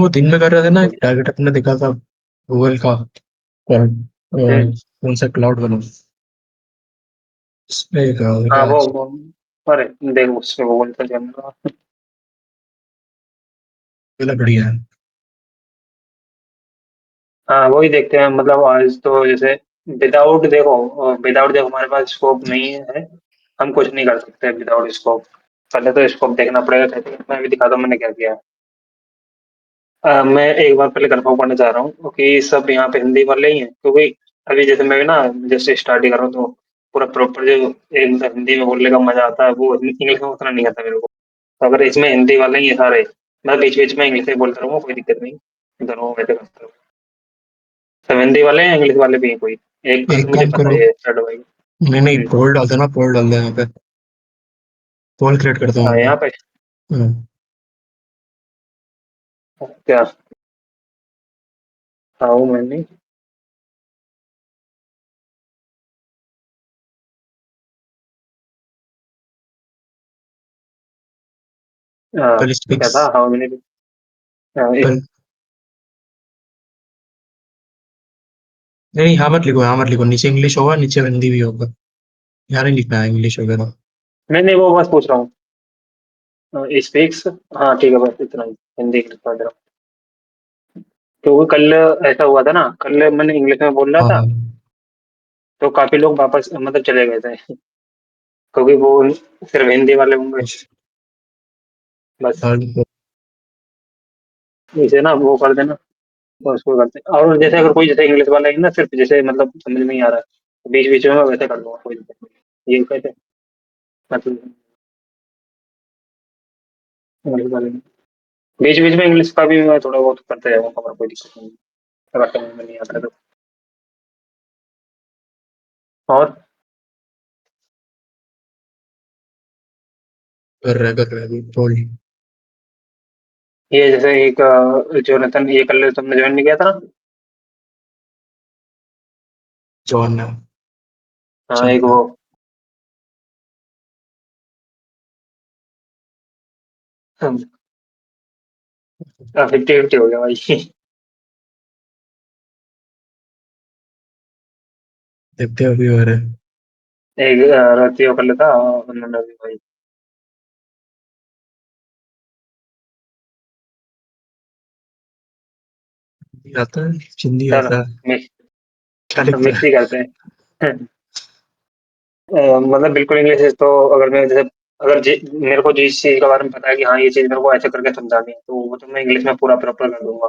वो दिन में कर रहे थे ना, एक टारगेट अपने दिखा था गूगल का, कौन सा क्लाउड बनो, इसमें एक हो हाँ गया आज। वो अरे देख उससे वो बोलते जाना। चलो बढ़िया है। हाँ वही देखते हैं, मतलब आज तो जैसे विदाउट देखो हमारे पास स्कोप नहीं है, हम कुछ नहीं कर सकते विदाउट स्कोप। पहले तो स्कोप देखना पड़ेगा, मैं भी दिखाता हूँ मैंने क्या किया। मैं एक बार पहले कंफर्म करना चाह रहा हूँ कि सब यहाँ पे हिंदी वाले ही हैं, क्योंकि अभी जैसे मैं भी ना जैसे स्टार्ट ही कर रहा हूँ, तो पूरा प्रॉपर जो एक हिंदी में बोलने का मजा आता है वो इंग्लिश में उतना नहीं आता मेरे को। तो अगर इसमें हिंदी वाले ही हैं सारे, मैं बीच बीच में इंग्लिश में बोलता रहूँगा, कोई दिक्कत नहीं, दोनों वैसे करता रहूँ। सब हिंदी वाले हैं, इंग्लिश वाले भी हैं कोई, एक का तो एक मुझे काम पता करो, ही है चैट भाई। नहीं नहीं, पोल डाल देना, पोल डाल देना यहाँ पे, पोल क्रिएट करता हूँ हाँ यहाँ यहाँ पे पे। क्या, हाँ वो मैंने हाँ कल क्या स्पीक्स, था, हाँ मैंने कल, नहीं यहाँ मत लिखो, यहाँ मत लिखो, नीचे इंग्लिश होगा, नीचे हिंदी भी होगा, यहाँ नहीं लिखना है इंग्लिश वगैरह। नहीं नहीं वो बस पूछ रहा हूँ स्पीक्स। हाँ ठीक है, बस इतना ही, हिंदी इंग्लिश पढ़ रहा हूँ। क्योंकि कल ऐसा हुआ था ना, कल मैंने इंग्लिश में बोल रहा हाँ था, हाँ। तो काफी लोग वापस मतलब चले गए थे, क्योंकि वो सिर्फ हिंदी वाले होंगे बस। डाल- इसे ना वो कर देना, तो उसको करते हैं। और जैसे अगर कोई जैसे इंग्लिश वाला है ना, सिर्फ जैसे मतलब समझ में नहीं आ रहा है, तो बीच बीच में मैं वैसे कर लूंगा, कोई दिक्कत नहीं, ये कैसे मतलब इंग्लिश वाले में। बीच बीच में इंग्लिश का भी मैं थोड़ा बहुत करते जाऊंगा, हमारा कोई दिक्कत नहीं है, अगर समझ में नहीं आता है तो। और कर रहा है अभी पोल। ये जैसे एक जोनाथन, ये कल तुमने ज्वाइन नहीं किया था ना। जॉन है, हाँ चल एक रहा वो है। 50-50 हो गया भाई। देखते हैं अभी हो रहा है। एक रतियो कर लेता, उन्होंने भी भाई। आता है, हिंदी चलो आता है, मिक्स, क्या लिखता मिक्स है। ही करते हैं। मतलब बिल्कुल इंग्लिश है तो, अगर मैं जैसे अगर मेरे को जिस चीज के बारे में पता है कि हाँ ये चीज मेरे को ऐसे करके समझानी है, तो वो तो मैं इंग्लिश में पूरा प्रॉपर कर दूंगा।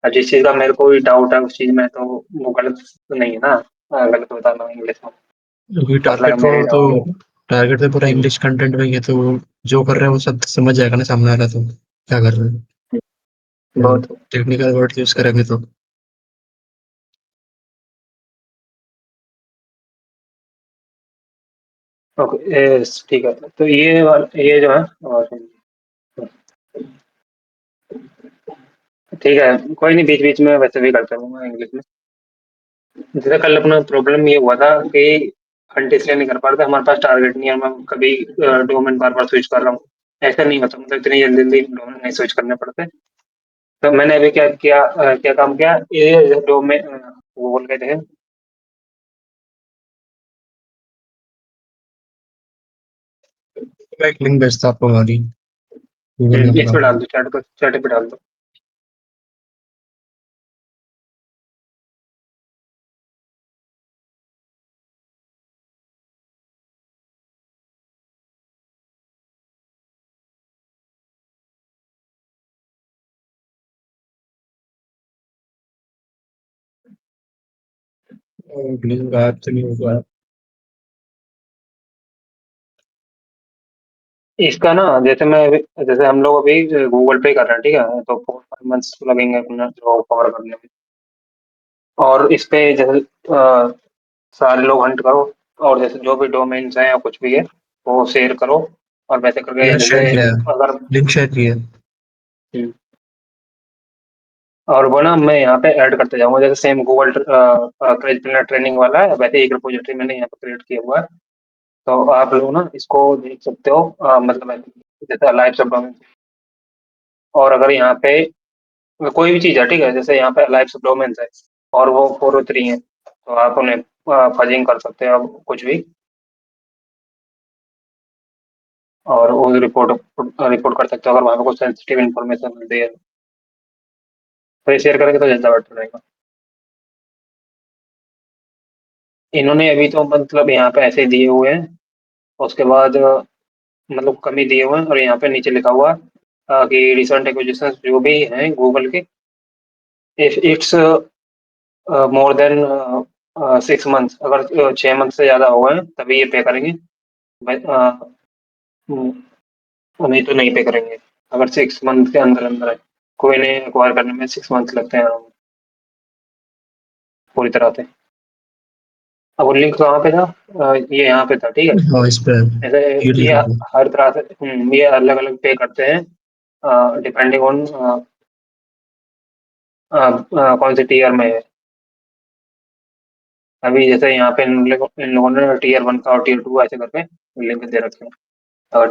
और जिस चीज का मेरे को भी डाउट है उस चीज में, तो वो गलत तो नहीं है ना, गलत बताना इंग्लिश में, क्योंकि मतलब टारगेट को मेरे तो, डाउट हो। टारगेट पे पूरा इंग्लिश कंटेंट में ही है, तो वो जो कर रहे हैं वो सब समझ जाएगा ना सामने वाला, तो क्या कर रहे हैं, बहुत टेक्निकल वर्ड यूज करेंगे तो। ओके, ठीक है, तो ये जो है, और ठीक है, कोई नहीं, बीच बीच में वैसे भी करता हूँ मैं इंग्लिश में। जैसे कल अपना प्रॉब्लम ये हुआ था कि हंट इसलिए नहीं कर पा रहे थे, हमारे पास टारगेट नहीं है, मैं कभी डोमेन बार बार स्विच कर रहा हूँ, ऐसा नहीं होता, मतलब इतनी जल्दी जल्दी डोमेन नहीं स्विच करने पड़ते। तो मैंने अभी क्या किया, क्या काम किया, ये डोमेन वो बोल गए थे। मैं एक लिंक भेजता आपको हमारी गूगल में इस अपना। पे डाल दो, चैट पे डाल दो। लिंक गायब तो नहीं होगा। इसका ना जैसे जैसे हम लोग अभी गूगल पे कर रहे हैं, ठीक है, तो 4-5 मंथ्स लगेंगे अपना जो कवर करने में। और इस पे जैसे सारे लोग हंट करो, और जैसे जो भी डोमेन्स हैं या कुछ भी है वो शेयर करो, और वैसे करके यार शेयर जैसे किया है, अगर लिंक शेयर किया है। हम्म, और वो ना मैं यहाँ पे ऐड करते जाऊंगा, जैसे सेम गूगल क्रेज प्लानर ट्रेनिंग वाला है, वैसे एक रिपोजिटरी मैंने यहाँ पे क्रिएट किया हुआ है। तो आप लोग ना इसको देख सकते हो, मतलब जैसे लाइव सब डोमेन, और अगर यहाँ पे कोई भी चीज़ है, ठीक है, जैसे यहाँ पे अलाइव सप्लीमेंट्स है और वो 403 है, तो आप उन्हें फजिंग कर सकते हैं अब कुछ भी, और वो रिपोर्ट रिपोर्ट कर सकते हो अगर वहाँ पे कुछ सेंसिटिव इन्फॉर्मेशन मिलती है, तो ये शेयर करेंगे तो ज़्यादा बेटर रहेगा। इन्होंने अभी तो मतलब यहाँ पे ऐसे दिए हुए हैं, उसके बाद मतलब कमी दिए हुए हैं, और यहाँ पे नीचे लिखा हुआ है कि रिसेंट एक्विजिशन जो भी हैं गूगल के, if it's more than 6 months, अगर 6 मंथ से ज़्यादा हो गए हैं, तभी ये पे करेंगे। नहीं तो नहीं पे करेंगे, अगर 6 मंथ के अंदर अंदर है। कोई नहीं, एक्वायर करने में 6 मंथ लगते हैं पूरी तरह से। अब वो लिंक कहाँ पे था? ये यहाँ पे था, ठीक है। हाँ, इस पे ऐसे ईड ये लिखा था। हर तरह से ये अलग अलग पे करते हैं डिपेंडिंग ऑन कौन से टीयर में है। अभी जैसे यहाँ पे इन लोगों ने टीयर 1 का और टीयर 2 ऐसे करके लिंक दे रखे हैं। अगर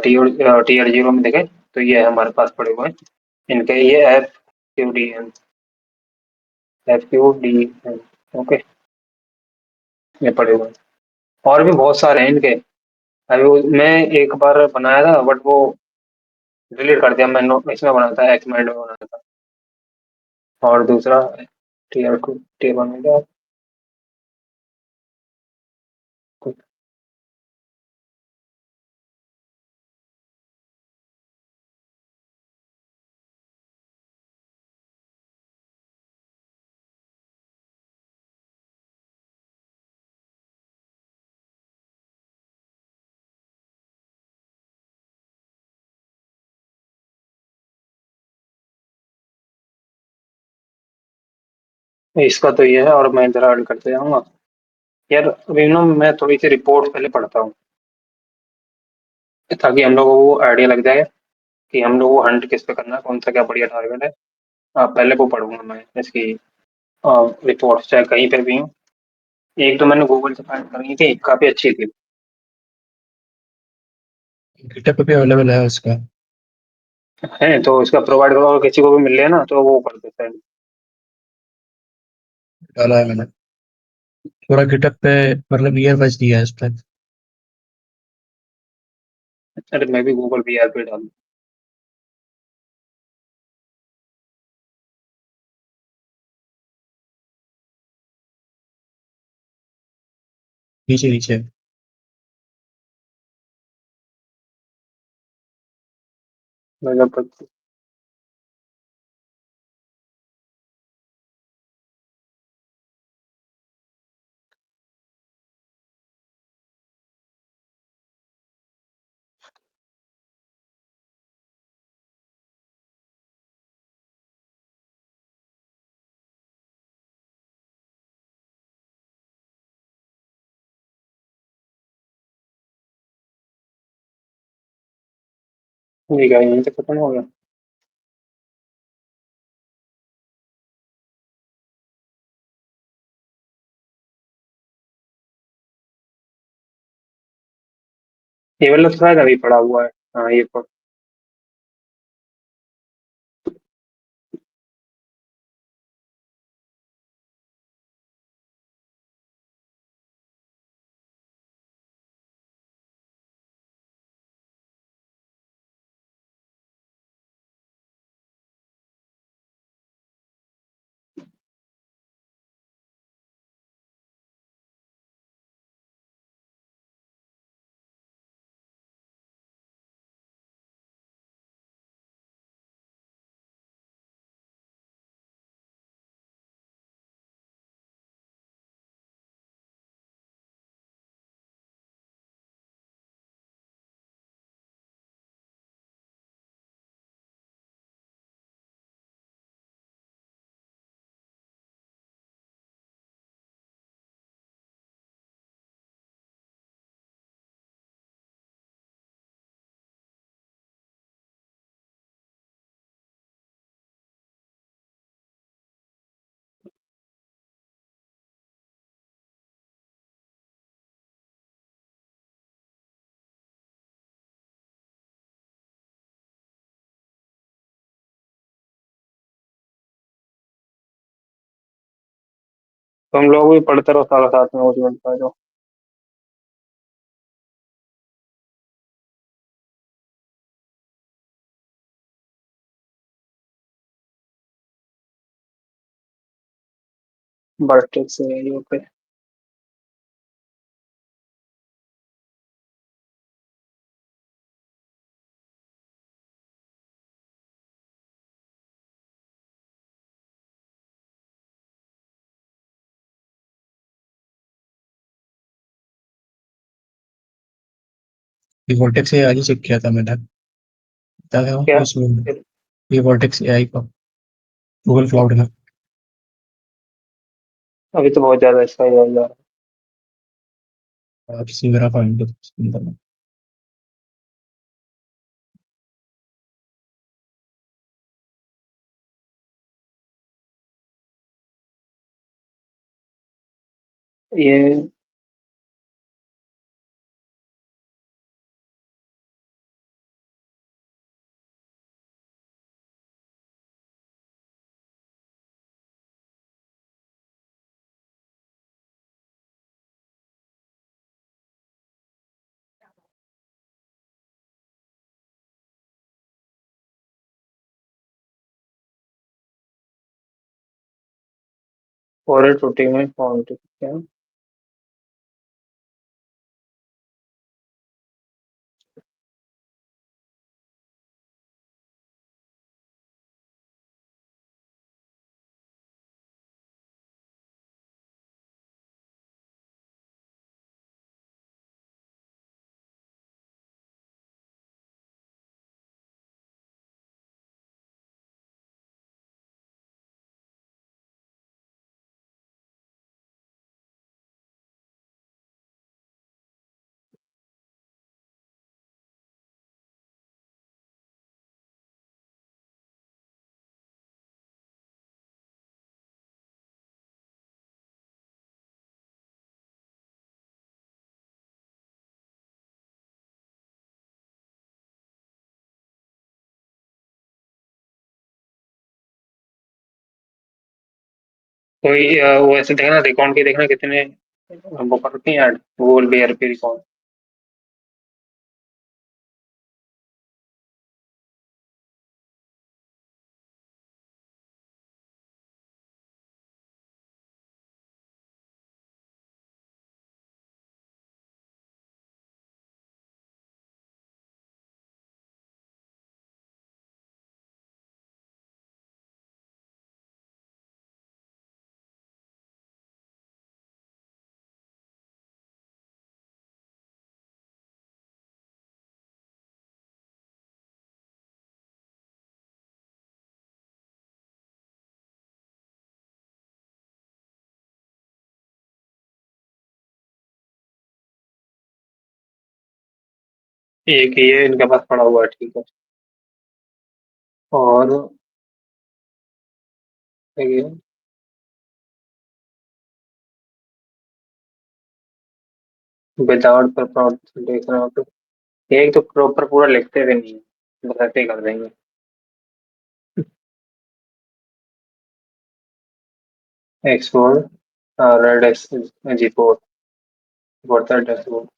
टीयर 0 में देखें तो ये है हमारे पास पड़े हुए हैं इनके, ये F Q D N okay, ये पड़े हुए हैं। और भी बहुत सारे हैं इनके। अभी मैं एक बार बनाया था बट वो डिलीट कर दिया। मैंने इसमें बनाया था, एक्समेंड में बनाया था। और दूसरा टीयर 2 टीयर 1 में क्या इसका तो ये है, और मैं इधर ऐड करते जाऊंगा। यार अभी ना मैं थोड़ी सी रिपोर्ट पहले पढ़ता हूँ, ताकि हम लोगों को आइडिया लग जाए कि हम लोग को हंट किस पे करना है, कौन सा क्या बढ़िया टारगेट है। पहले वो पढ़ूंगा मैं इसकी रिपोर्ट, चाहे कहीं पर भी हूँ। एक तो मैंने गूगल से फाइंड करी थी, काफी अच्छी थी। गिटहब पे भी अवेलेबल है उसका। है तो इसका प्रोवाइड करो, और किसी को भी मिल ले ना तो वो कर देते हैं। डाला है मैंने। पूरा गिटहब पे मतलब ईयर वाइज दिया है इस पे। अरे मैं भी गूगल भी यार पे डालूँ। नीचे नीचे। मतलब ठीक है, यहीं से खत्म हो गया। ये वाला शायद अभी पड़ा हुआ है। हाँ ये तो तुम लोग भी पढ़ते रहो सारा साथ में, कुछ मिलता है जो। बर्टेक से यही पे। ये वर्टेक्स से आज ही चेक किया था मैंने, बता रहा हूँ क्या? उसमें। ये वर्टेक्स एआई का गूगल क्लाउड में। अभी तो बहुत ज्यादा इसका ही जा रहा किसी मेरा फाइंड अंदर में। है ये। और टूटी में फाउंड क्या? कोई वो ऐसे देखना, रिकॉर्ड के देखना कितने वो करती हैं ऐड, गूगल पे पे रिकॉर्ड। एक ही है इनके पास पड़ा हुआ है, ठीक है। और ये विदाउट प्रॉपर देख रहे हो तो एक तो प्रॉपर पूरा लिखते भी नहीं है, बस ऐसे ही कर देंगे। एक्सपोर्ट रेड एस जी फोर, वर्टर डैशबोर्ड।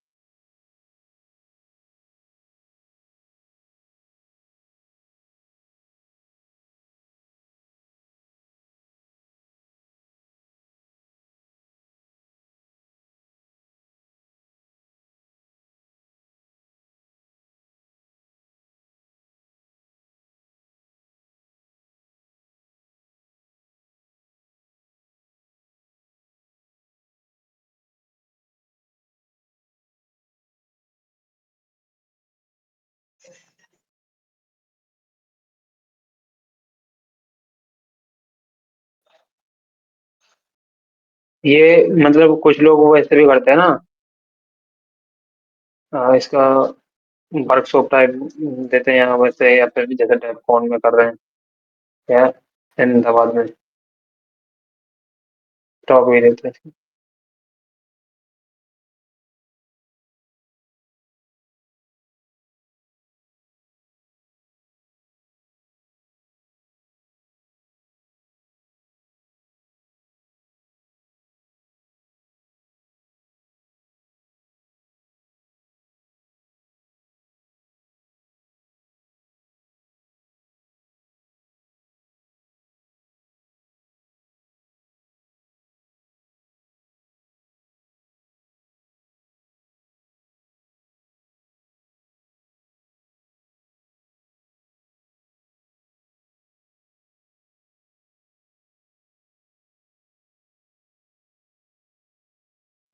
ये मतलब कुछ लोग वो ऐसे भी करते हैं ना, इसका वर्कशॉप टाइप देते हैं यहाँ वैसे, या फिर जैसे टाइप फोन में कर रहे हैं क्या, अहमदाबाद में स्टॉक भी देते हैं।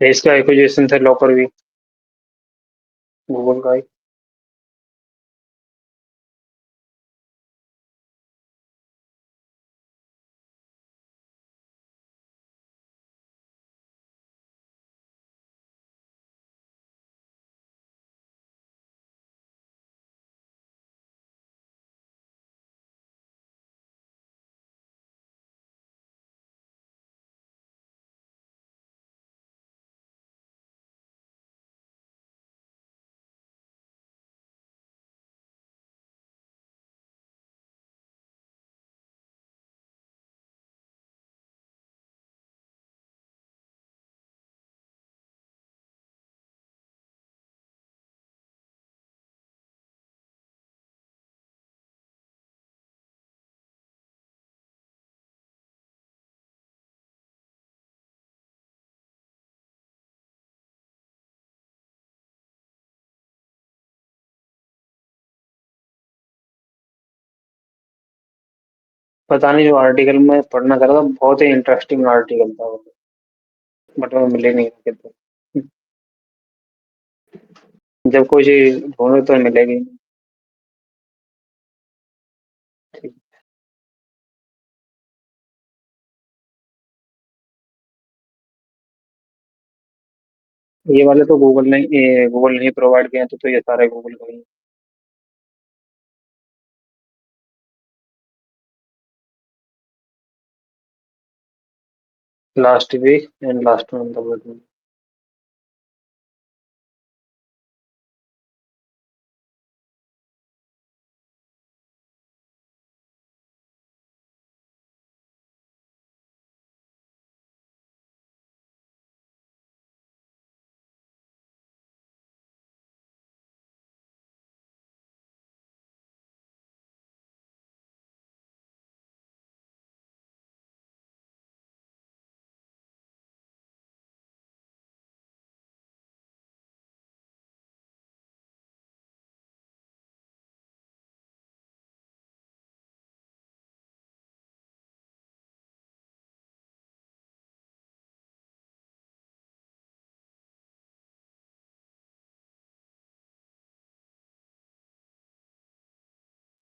इसका एक्विजिशन थे लॉकर भी, गूगल का ही। पता नहीं, जो आर्टिकल में पढ़ना चाह रहा था बहुत ही इंटरेस्टिंग आर्टिकल था वो, बट वो मिले नहीं कितने। जब कोई चीज ढूंढो तो मिलेगी नहीं। ये वाले तो गूगल नहीं प्रोवाइड किए हैं, तो ये सारे गूगल का ही। Last week and last month.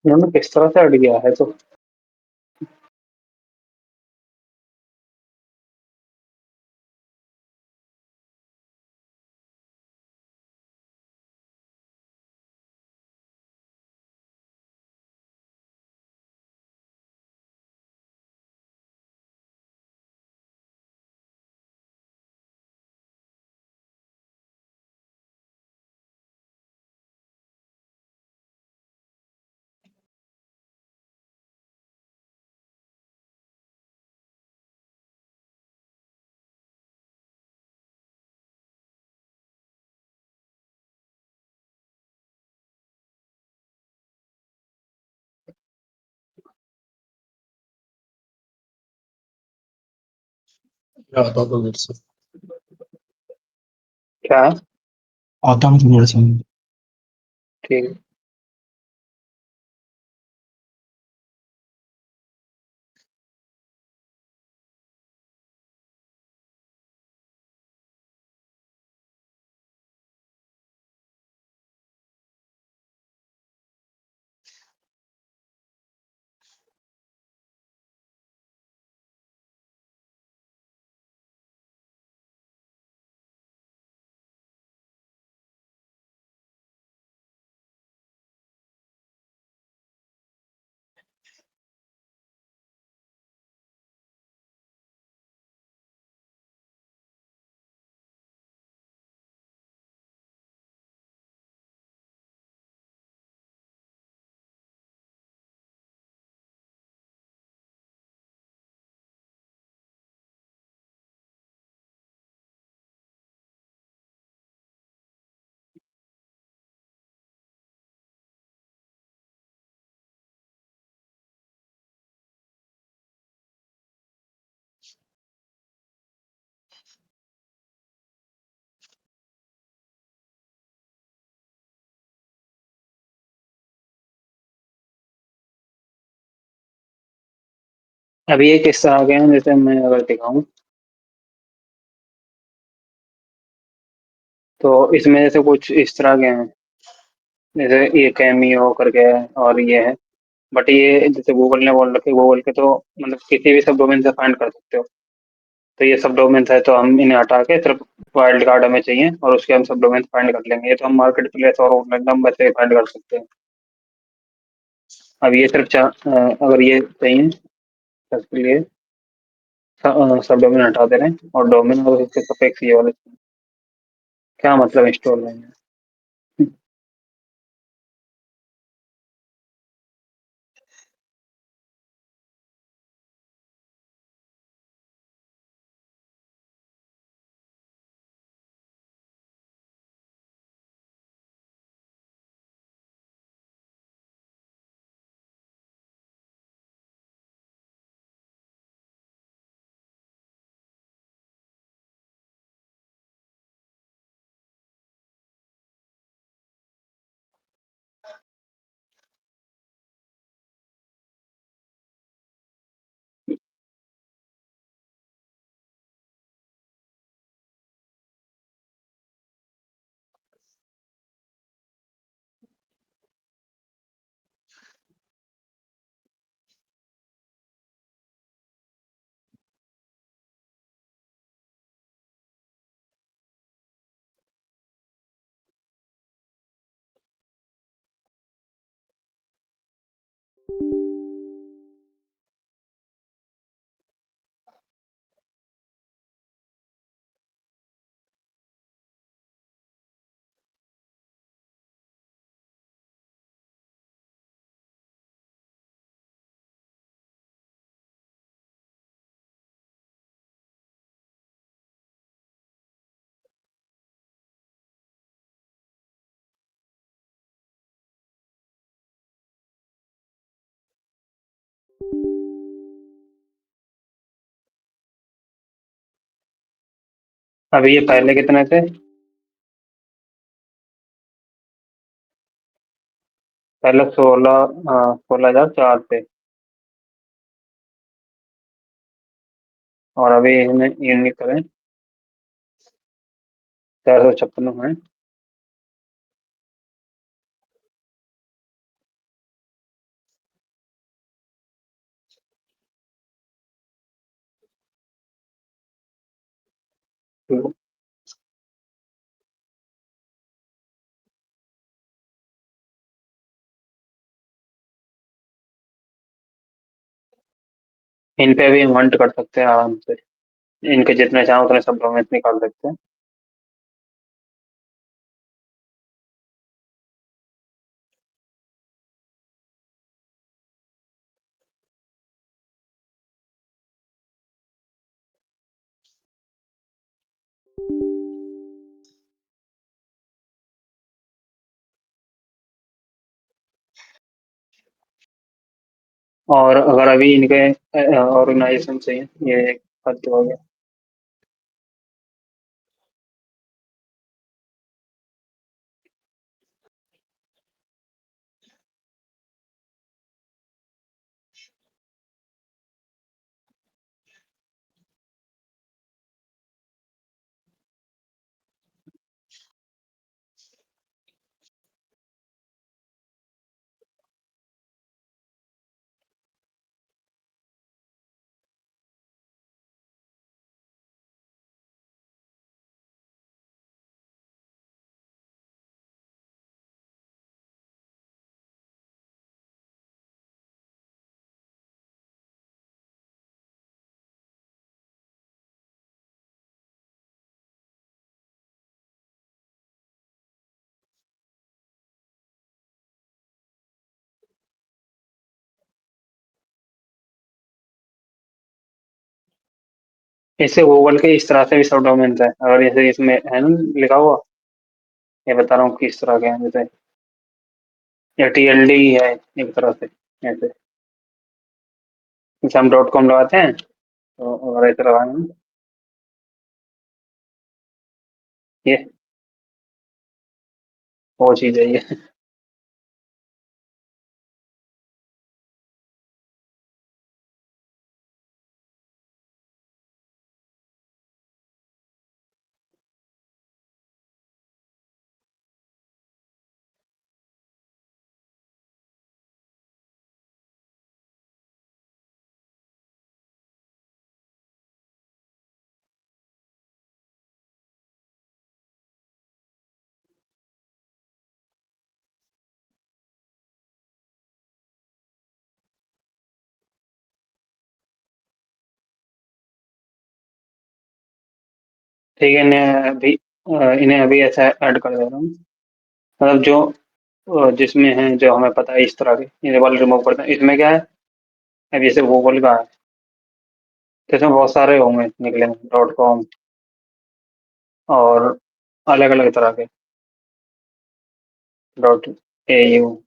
इन्होंने किस तरह से हट गया है तो। मैं आता हूँ 2 मिनट से। क्या है? आता हूँ 2 मिनट से। ठीक है। अभी ये किस तरह के हैं, जैसे मैं अगर दिखाऊं। तो इसमें जैसे कुछ इस तरह के हैं, जैसे ये कैमियो करके है और ये है। बट ये जैसे गूगल ने बोल रखे, गूगल के तो मतलब किसी भी सब डोमेन से फाइंड कर सकते हो। तो ये सब डोमेन है तो हम इन्हें हटा के सिर्फ वाइल्ड कार्ड हमें चाहिए और उसके हम सब डोमेन फाइंड कर लेंगे। ये तो हम मार्केट प्लेस और रैंडम वैसे फाइंड कर सकते हैं। अब ये सिर्फ अगर ये चाहिए तो इसके लिए सब डोमेन हटा दे रहे हैं और डोमेन और इसके सफिक्स ये वाले। क्या मतलब इंस्टॉल लेंगे? अभी ये पहले कितने थे? पहले 16,004 थे और अभी इन्हें यूनिक करें 456 है। तो इन पे भी हम हंट कर सकते हैं आराम से। इनके जितने चाहो उतने सब डोमेन निकाल सकते हैं। और अगर अभी इनके ऑर्गेनाइजेशन चाहिए, ये एक हद हो गया। इससे गूगल के इस तरह से भी सब डोमेन है। अगर जैसे इसमें है ना लिखा हुआ, ये बता रहा हूँ किस तरह के हैं। जैसे ये TLD है एक तरह से ऐसे। जैसे हम .com लगाते हैं तो अगर ऐसे लगाएंगे ये वो चीज है ये। ठीक है, इन्हें अभी ऐसा ऐड कर दे रहा हूँ। मतलब जो जिसमें है, जो हमें पता है इस तरह के, ये वाले रिमूव करते हैं। इसमें क्या है, अब जैसे गूगल का है, तो इसमें बहुत सारे होंगे निकले, .com और अलग अलग तरह के .au।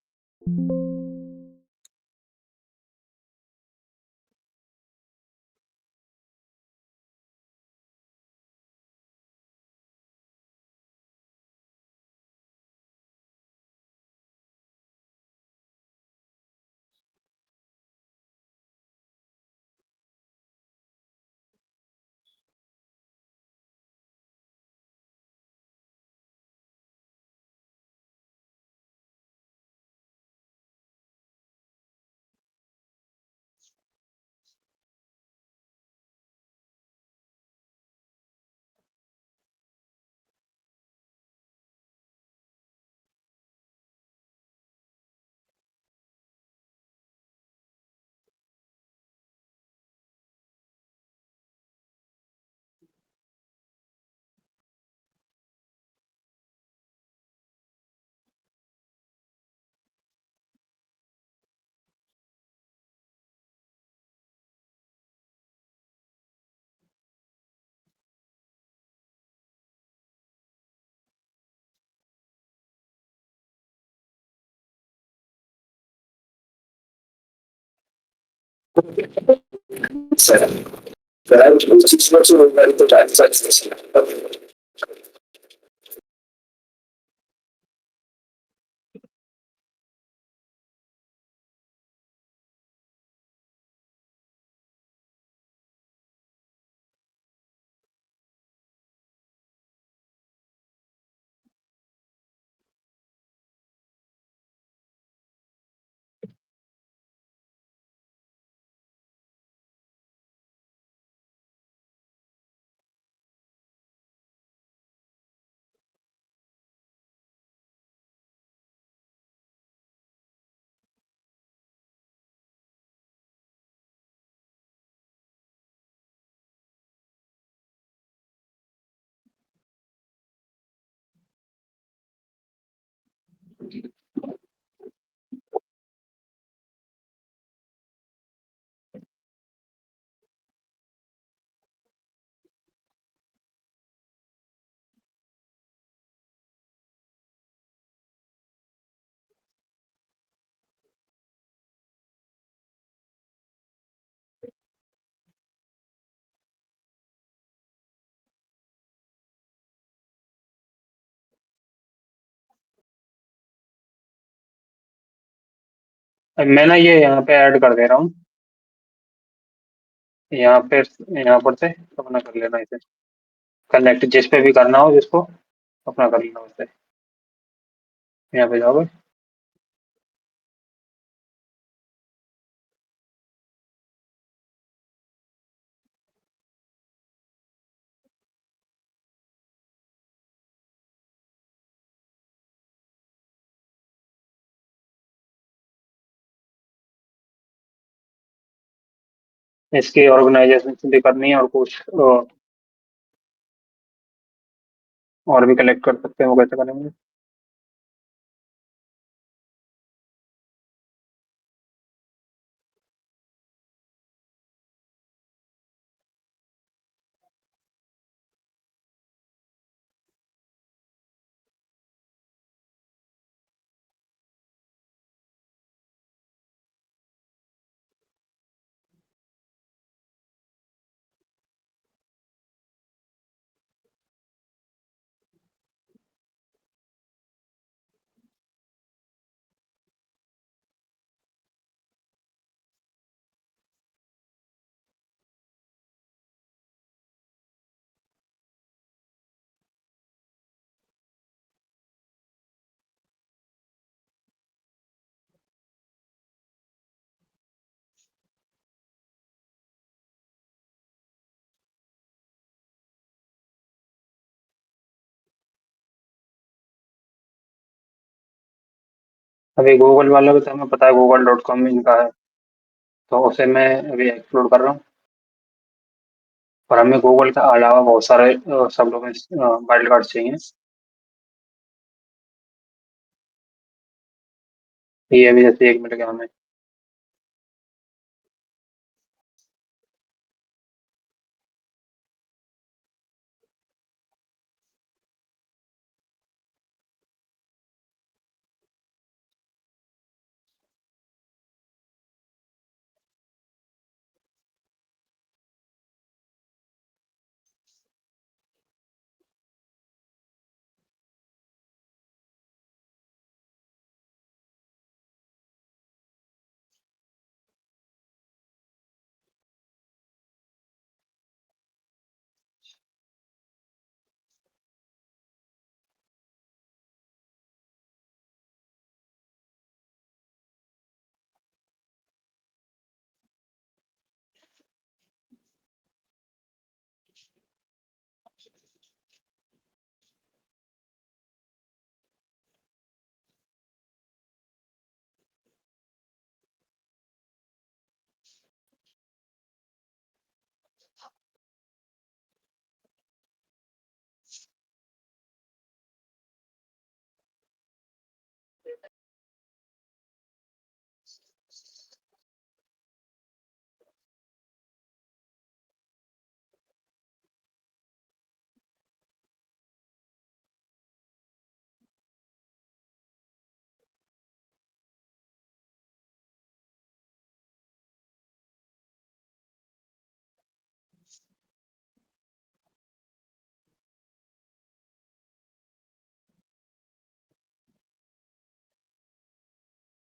अब मैं ना ये यहाँ पे ऐड कर दे रहा हूँ, यहाँ पे, यहाँ पर से अपना कर लेना इसे कनेक्ट, जिस पे भी करना हो जिसको अपना कर लेना उससे। यहाँ पे जाओगे, इसकी ऑर्गेनाइजेशन भी करनी है और कुछ और भी कलेक्ट कर सकते हैं, वो कैसे करेंगे। अभी गूगल वाला भी तो हमें पता है, google.com इनका है, तो उसे मैं अभी एक्सप्लोर कर रहा हूँ। और हमें गूगल के अलावा बहुत सारे सब डोमेन्स वाइल्ड कार्ड चाहिए। ये अभी जैसे 1 मिल गया हमें।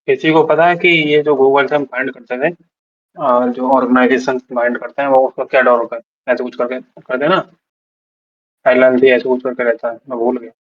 किसी को पता है कि ये जो गूगल से हम फाइंड करते थे, जो ऑर्गेनाइजेशन फाइंड करते हैं वो उसका क्या डर होता है? ऐसे कुछ करके करते हैं ना, एल ऐसे कुछ करके रहता है, मैं भूल गया।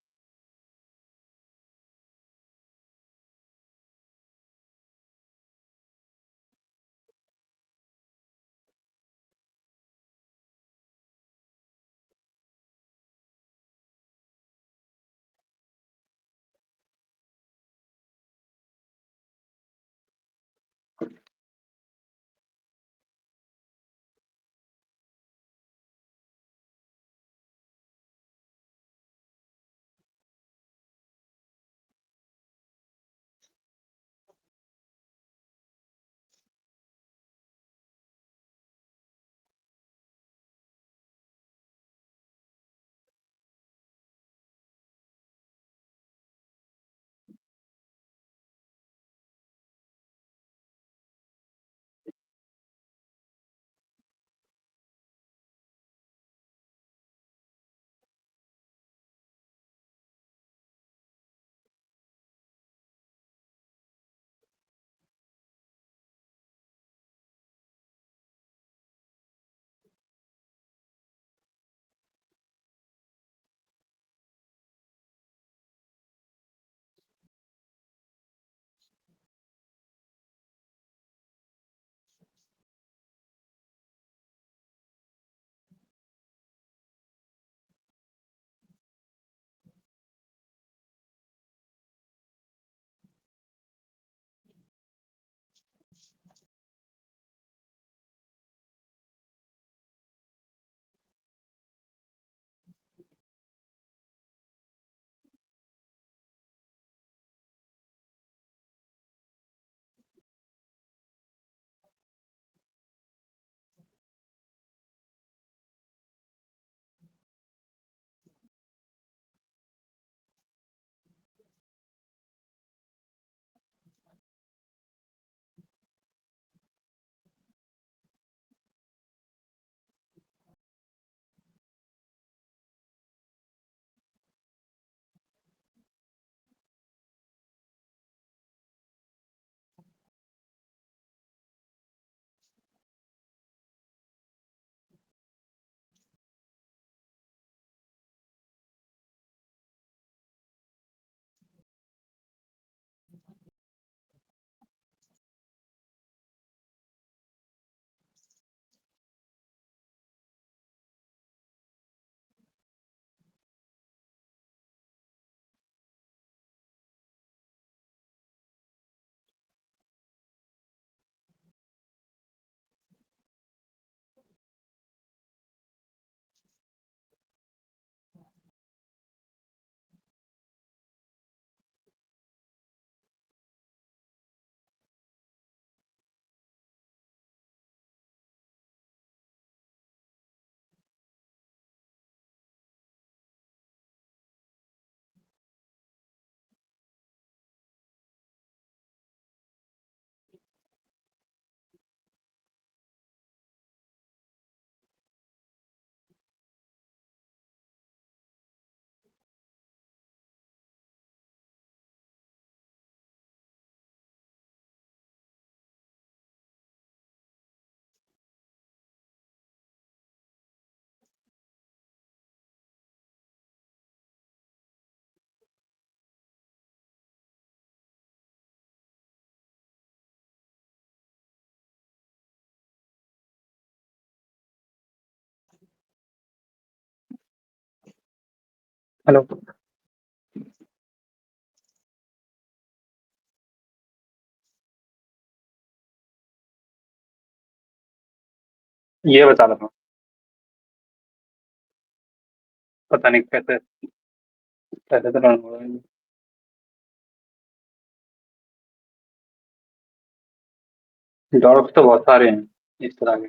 हेलो। ये बता रहा था, पता नहीं कैसे कैसे तो रन हो रहा है। डॉग्स तो बहुत सारे हैं इस तरह के।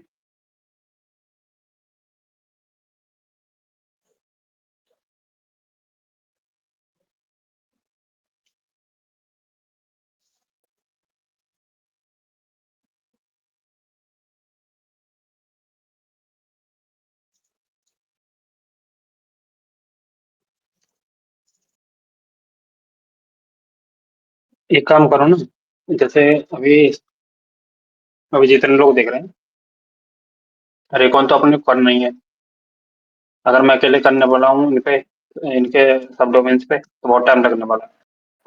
एक काम करो ना, जैसे अभी अभी जितने लोग देख रहे हैं, रिकॉन तो अपने को करना ही है। अगर मैं अकेले करने वाला हूँ इन पे, इनके सब डोमेन्स पे, तो बहुत टाइम लगने वाला है।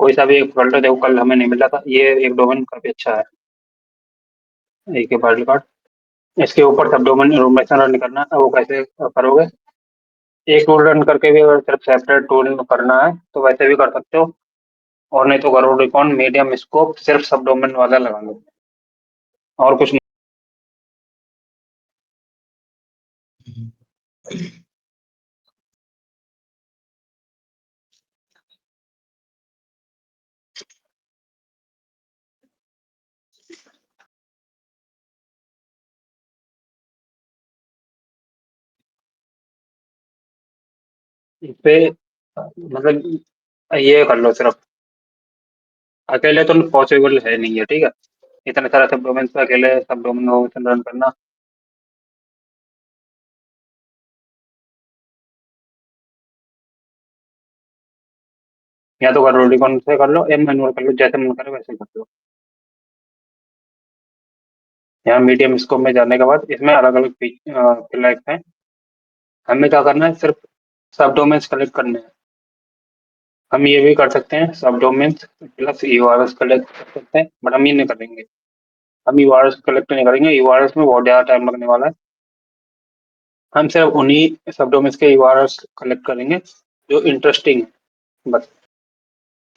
कोई सा भी एक पकड़ लो, देखो कल हमें नहीं मिला था, ये एक डोमेन काफी अच्छा है, एक के वर्ल्ड कार्ड। इसके ऊपर सब डोमेन इन्फॉर्मेशन रन करना है, वो कैसे करोगे? एक टूल रन करके भी अगर सिर्फ सेपरेट टूल करना है तो वैसे भी कर सकते हो, और नहीं तो करो रिकॉन मीडियम स्कोप सिर्फ सब डोमेन वाला लगा लो, और कुछ नहीं। इस पे मतलब ये कर लो सिर्फ, अकेले तो पॉसिबल है नहीं है, ठीक है? इतने सारे सब डोमेन पे अकेले सब डोमेन रन करना। या तो कर लो रिकॉन से कर लो, या मैनुअल कर लो, जैसे मन करे वैसे कर लो। यहाँ मीडियम स्कोप में जाने के बाद इसमें अलग अलग फ्लैग हैं। हमें क्या करना है, सिर्फ सब डोमेन्स कलेक्ट करने हैं। हम ये भी कर सकते हैं, सब डोमेन्स प्लस यूआरएस कलेक्ट कर सकते हैं, बट हम ये नहीं करेंगे। हम यूआरएस कलेक्ट नहीं करेंगे, यूआरएस में बहुत ज़्यादा टाइम लगने वाला है। हम सिर्फ उन्हीं सब डोमेन्स के यूआरएस कलेक्ट करेंगे जो इंटरेस्टिंग है, बस।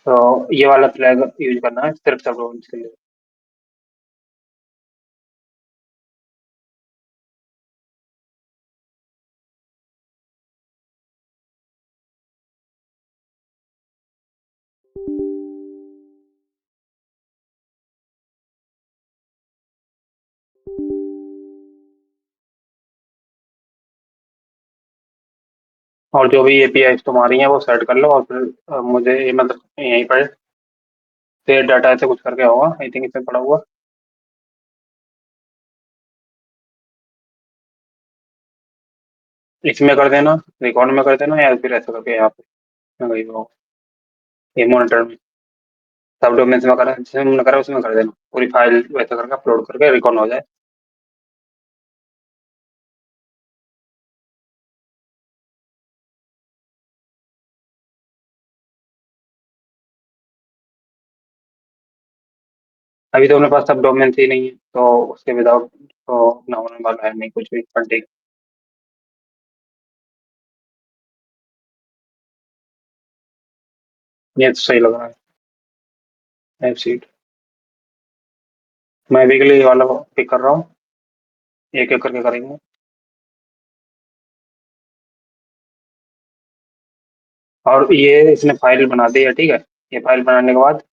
तो ये वाला फ्लैग यूज करना है सिर्फ सब डोमेन्स के लिए। और जो भी एपीआई तुम्हारी हैं वो सेट कर लो, और फिर मुझे ये मतलब यहीं पर शेयर डाटा ऐसे कुछ करके होगा, आई थिंक इसमें पड़ा हुआ। इसमें कर देना, रिकॉर्ड में कर देना, या फिर ऐसा करके यहाँ पे वही वो ये मॉनिटर में सब डोमेन्स में करा, जिसमें हमने करा उसमें कर देना, पूरी फाइल वैसे करके अपलोड करके रिकॉर्ड हो जाए। अभी तो अपने पास सब डोमेन्स ही नहीं है, तो उसके विदाउट तो ना होने वाला है नहीं कुछ भी, पर ठीक। ये तो सही लग रहा है, एप सीट। मैं अभी के लिए ये वाला पिक कर रहा हूँ, एक एक करके करेंगे। और ये इसने फाइल बना दी है, ठीक है? ये फाइल बनाने के बाद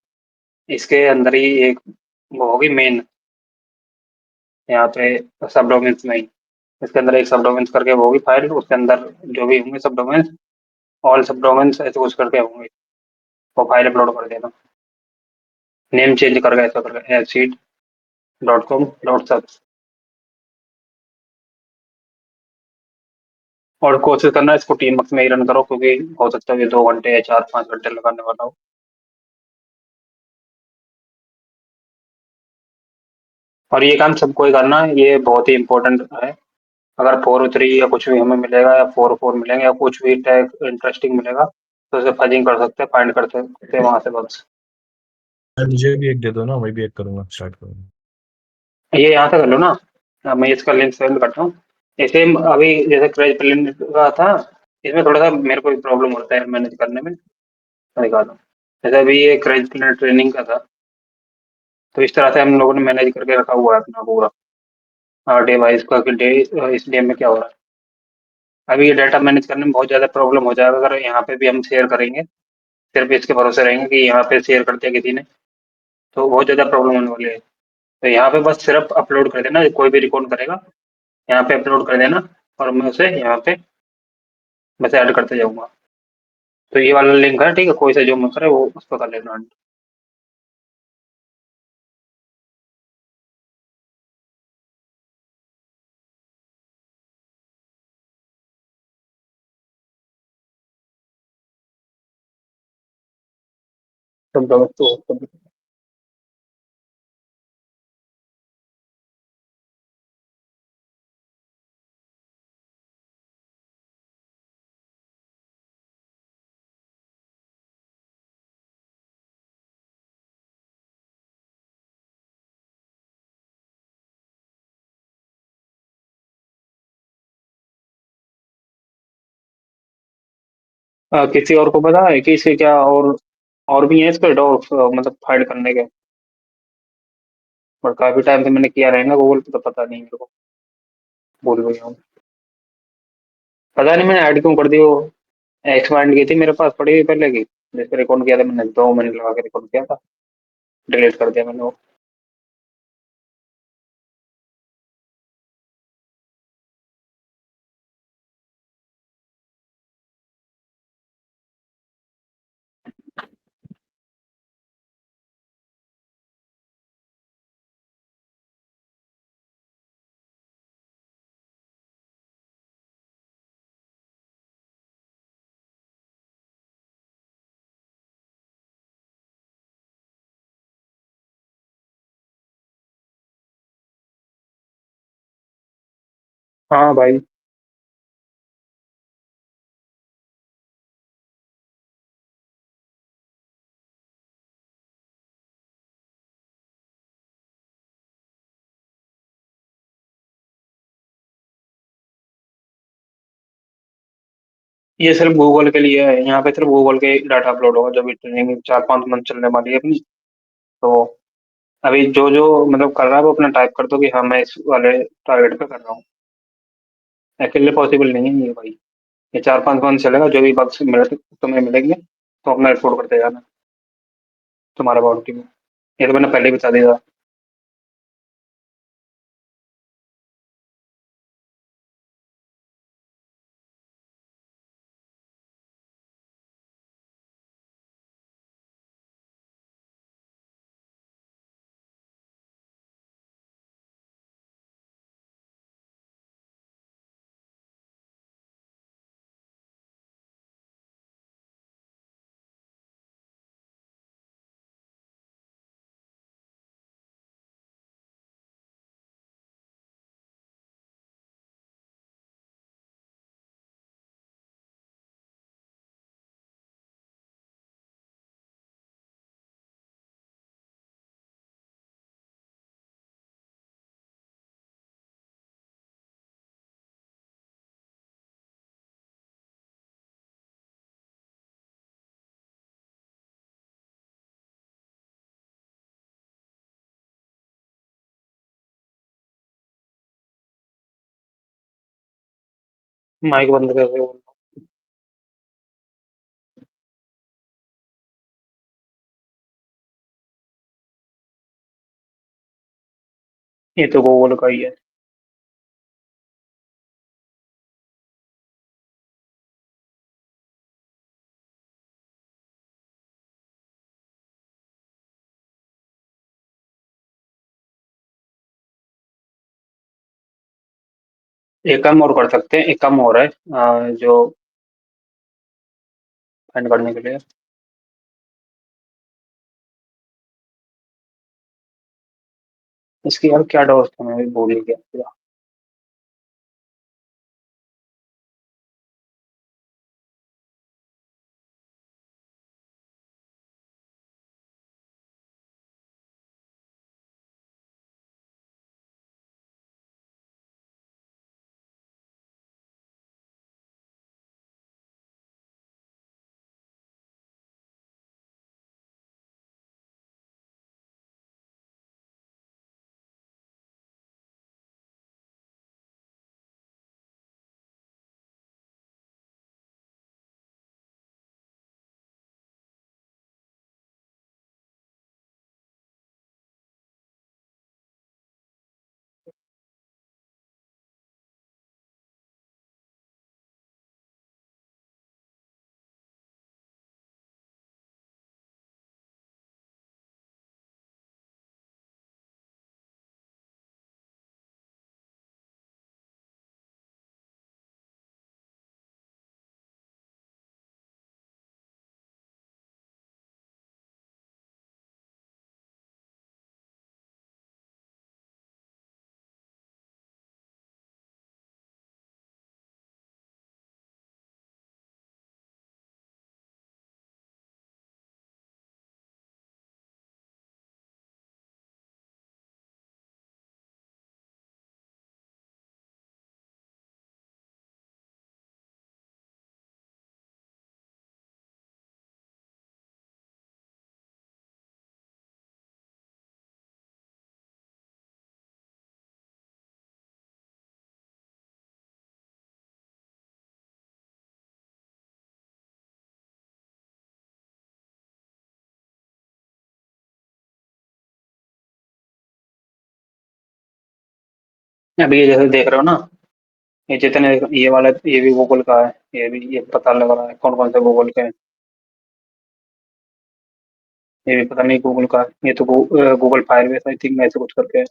इसके अंदर ही एक वो होगी मेन, यहाँ पे सब डोमेन्स में ही, इसके अंदर एक सब डोमेन्स करके वो होगी फाइल, उसके अंदर जो भी होंगे सब डोमेन्स, ऑल सब डोमेन्स ऐसे कुछ करके होंगे, वो फाइल अपलोड कर देना। नेम चेंज करके ऐसा करके सीट डॉट कॉम डॉट सब। और कोशिश करना इसको टीम वर्क में ही रन करो, क्योंकि हो सकता है ये 2 घंटे या 4-5 घंटे लगाने वाला हो। और ये काम सबको ही करना है, ये बहुत ही इंपॉर्टेंट है। अगर 403 या कुछ भी हमें मिलेगा, या 44 मिलेंगे, या कुछ भी टैग इंटरेस्टिंग मिलेगा, तो उसे फजिंग कर सकते हैं, फाइंड कर सकते हैं वहां से बग्स। यार मुझे भी एक दे दो ना, मैं भी एक करूंगा, स्टार्ट करूंगा। ये यहाँ से कर लो ना। मैं इसका लिंक सेंड करता हूँ। ऐसे अभी जैसे क्रेज प्लेन का था, इसमें थोड़ा-सा मेरे को प्रॉब्लम होता है मैनेज करने में, मैं दिखाता हूँ। जैसे अभी ये क्रैश प्लेयर ट्रेनिंग का था, तो इस तरह से हम लोगों ने मैनेज करके रखा हुआ है अपना पूरा डिवाइस का कि इस डे में क्या हो रहा है। अभी ये डाटा मैनेज करने में बहुत ज़्यादा प्रॉब्लम हो जाएगा अगर यहाँ पे भी हम शेयर करेंगे, सिर्फ इसके भरोसे रहेंगे कि यहाँ पे शेयर कर दिया किसी ने, तो बहुत ज़्यादा प्रॉब्लम होने वाली है। तो यहाँ पे बस सिर्फ अपलोड कर देना, कोई भी रिकॉर्ड करेगा, यहाँ पे अपलोड कर देना और मैं उसे यहाँ पे बस ऐड करते जाऊँगा। तो ये वाला लिंक है, ठीक है? कोई सा जो मन करे वो उस पर कर लेना। सब गलत तो किसी और को पता है कि इसे क्या और भी है इस पे डॉग मतलब फाइंड करने के? और काफी टाइम से मैंने किया रहेगा गूगल पे, तो पता नहीं मेरे को, भूल गया हूँ। पता नहीं मैंने ऐड क्यों कर दी वो, एक्सपांड की थी मेरे पास पड़ी हुई पहले की, जिसपे रिकॉर्ड किया था मैंने, 2 मिनट लगा के रिकॉर्ड किया था, डिलीट कर दिया मैंने वो। हाँ भाई। ये सिर्फ गूगल के लिए है, यहाँ पे सिर्फ गूगल के डाटा अपलोड होगा, जो भी ट्रेनिंग 4-5 मंथ चलने वाली है अपनी। तो अभी जो जो मतलब कर रहा है वो अपना टाइप कर दो कि हाँ मैं इस वाले टारगेट पे कर रहा हूँ। अकेले पॉसिबल नहीं है ये भाई, ये 4-5 मंथ चलेगा, जो भी बग्स मिले तुम्हें मिलेंगे तो अपना रिपोर्ट करते जाना तुम्हारा बाउंड्री में। ये तो मैंने पहले ही बता दिया था। माइक बंद कर रहे हो? ये तो गूगल का ही है। एक काम और कर सकते हैं, एक काम और है जो फाइंड करने के लिए। इसकी यार क्या डॉस था, मैं भी भूल ही गया। अभी ये जैसे देख रहे हो ना, ये जितने ये वाला ये भी गूगल का है, ये भी ये पता लग रहा है कौन कौन से गूगल के हैं। ये भी पता नहीं गूगल का है। ये तो गूगल फायरबेस आई थिंक ऐसे कुछ करके है।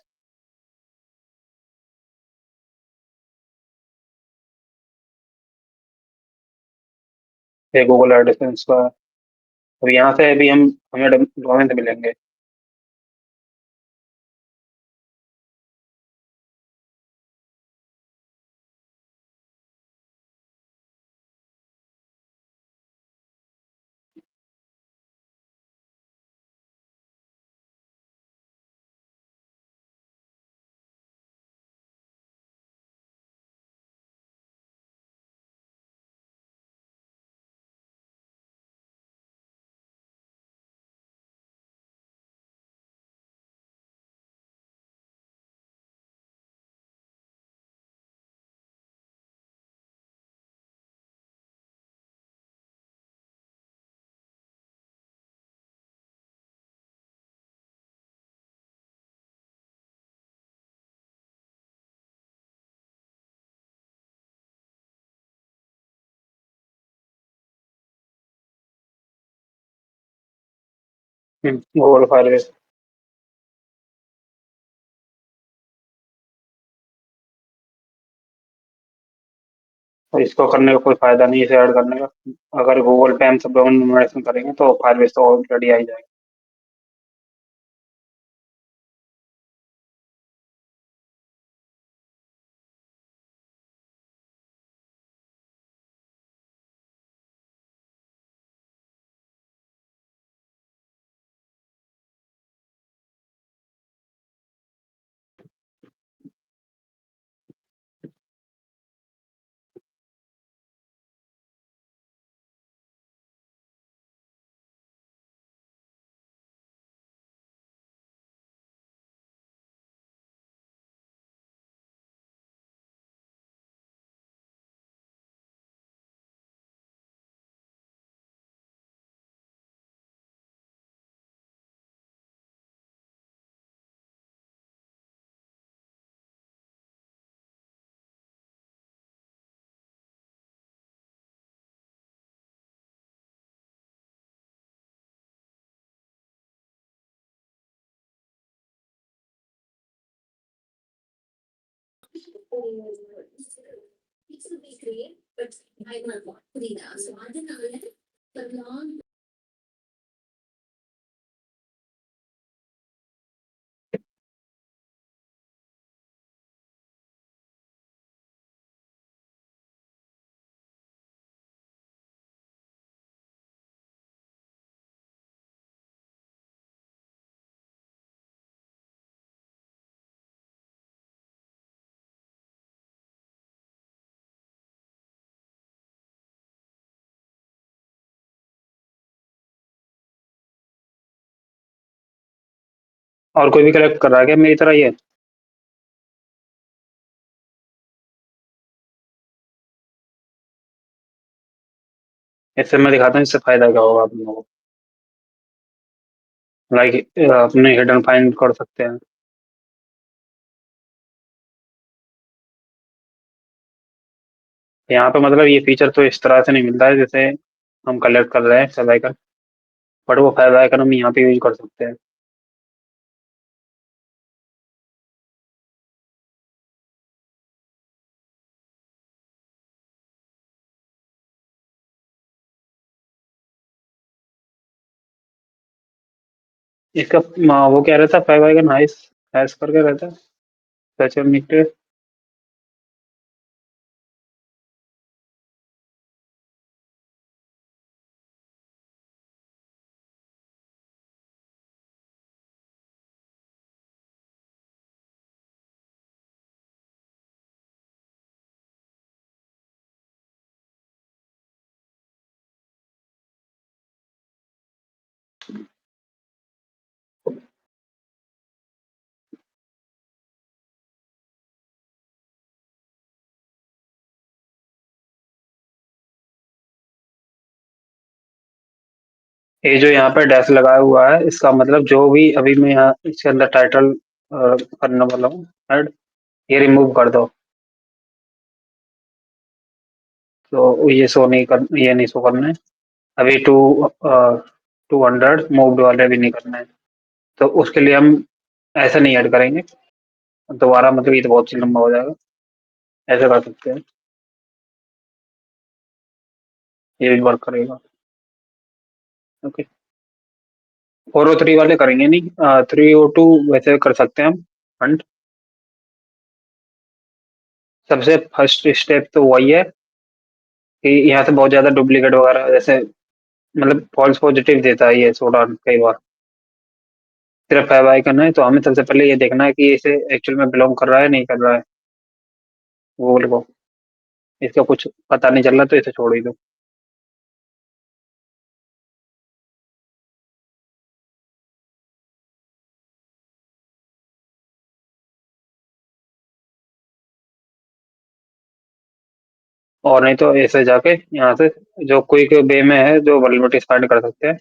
ये गूगल एडसेंस का है। अब यहाँ से अभी हमें डोमेन से मिलेंगे। Google Firebase. और इसको करने का कोई फायदा नहीं है, इसे ऐड करने का। अगर गूगल पे हम सब डोमेन करेंगे तो फायरबेस तो ऑलरेडी आ ही जाएगा। और कोई भी कलेक्ट कर रहा है क्या मेरी तरह ये? इससे मैं दिखाता हूँ इससे फायदा क्या होगा आप लोगों को। लाइक अपने हिडन फाइंड कर सकते हैं। यहाँ पे मतलब ये फीचर तो इस तरह से नहीं मिलता है जैसे हम कलेक्ट कर रहे हैं सदाई का, बट वो फायदा है हम यहाँ पे यूज कर सकते हैं। इसका वो क्या रहता है, फाइव आइकन हाइस हैश करके रहता है सच में। ये जो यहाँ पे डैश लगाया हुआ है इसका मतलब जो भी अभी मैं यहाँ इसके अंदर टाइटल करने वाला हूँ ऐड, ये रिमूव कर दो। तो ये नहीं शो करना है। अभी 200 मूव्ड वाले भी नहीं करना है। तो उसके लिए हम ऐसा नहीं ऐड करेंगे दोबारा, मतलब ये तो बहुत ही लंबा हो जाएगा। ऐसा कर सकते हैं, ये भी वर्क करेगा। ओके, 403 वाले करेंगे नहीं, 302 वैसे कर सकते हैं हम फंड। सबसे फर्स्ट स्टेप तो वही है कि यहाँ से बहुत ज्यादा डुप्लीकेट वगैरह, जैसे मतलब फॉल्स पॉजिटिव देता है ये सोडा कई बार। सिर्फ फाइव करना है तो हमें सबसे पहले ये देखना है कि इसे एक्चुअल में बिलोंग कर रहा है नहीं कर रहा है गूगल को। इसका कुछ पता नहीं चल रहा तो इसे छोड़ ही दो। और नहीं तो ऐसे जाके यहाँ से जो क्विक वे में है, जो वल्नरेबिलिटीज फाइंड कर सकते हैं,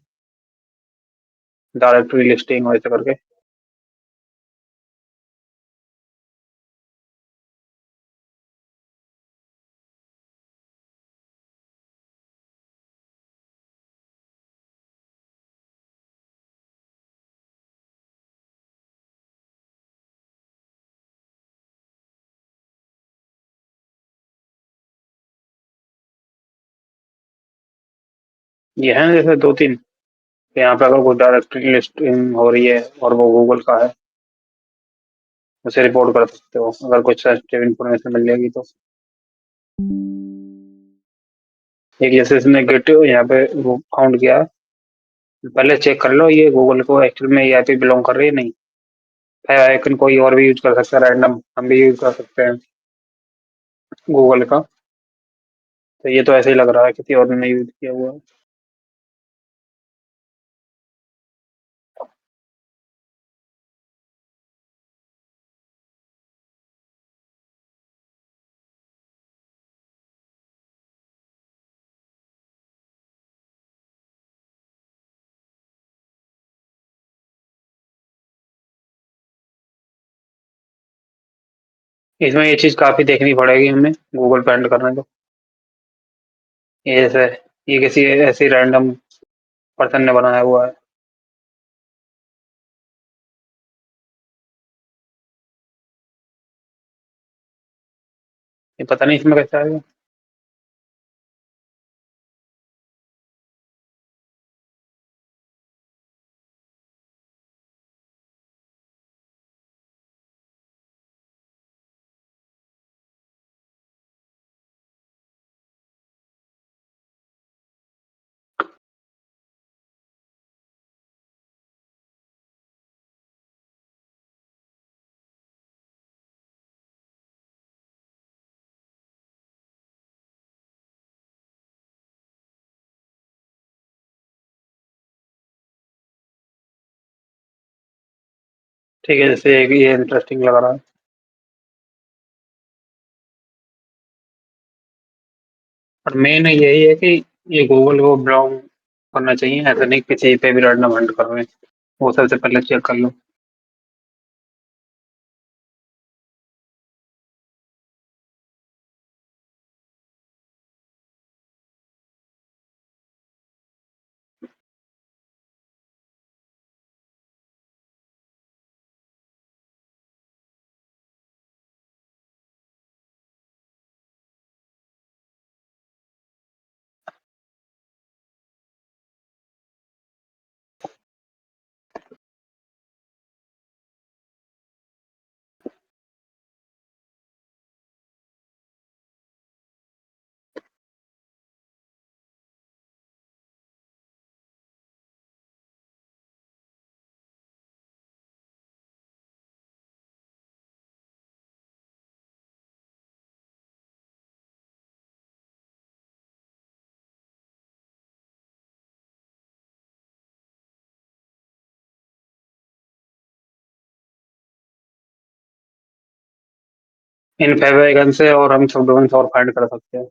डायरेक्टरी लिस्टिंग और ऐसे करके। ये है ना जैसे दो तीन, तो यहाँ पे अगर कोई डायरेक्टरी लिस्टिंग हो रही है और वो गूगल का है, उसे रिपोर्ट कर सकते हो अगर कुछ सेंसिटिव इन्फॉर्मेशन मिल जाएगी तो। एक जैसे इसने गेट यहाँ पे वो फाउंड किया है, पहले चेक कर लो ये गूगल को एक्चुअल में ये आईपी बिलोंग कर रही है नहीं। है आइकन कोई और भी यूज कर सकता है, रैंडम हम भी यूज कर सकते हैं गूगल का। तो ये तो ऐसे ही लग रहा है किसी और ने यूज किया हुआ है। इसमें ये चीज काफी देखनी पड़ेगी हमें गूगल पे एंड करने को। ये जैसे ये किसी ऐसी रैंडम पर्सन ने बनाया हुआ है। ये पता नहीं इसमें कैसे आएगा। ठीक है, जैसे ये इंटरेस्टिंग लग रहा है। और मेन यही है कि ये गूगल को ब्राउन करना चाहिए, ऐसा नहीं किसी पे भी रैंडम हंट कर रहे हैं। वो सबसे पहले चेक कर लो। इन फेविगन से और हम सब और फाइंड कर सकते हैं।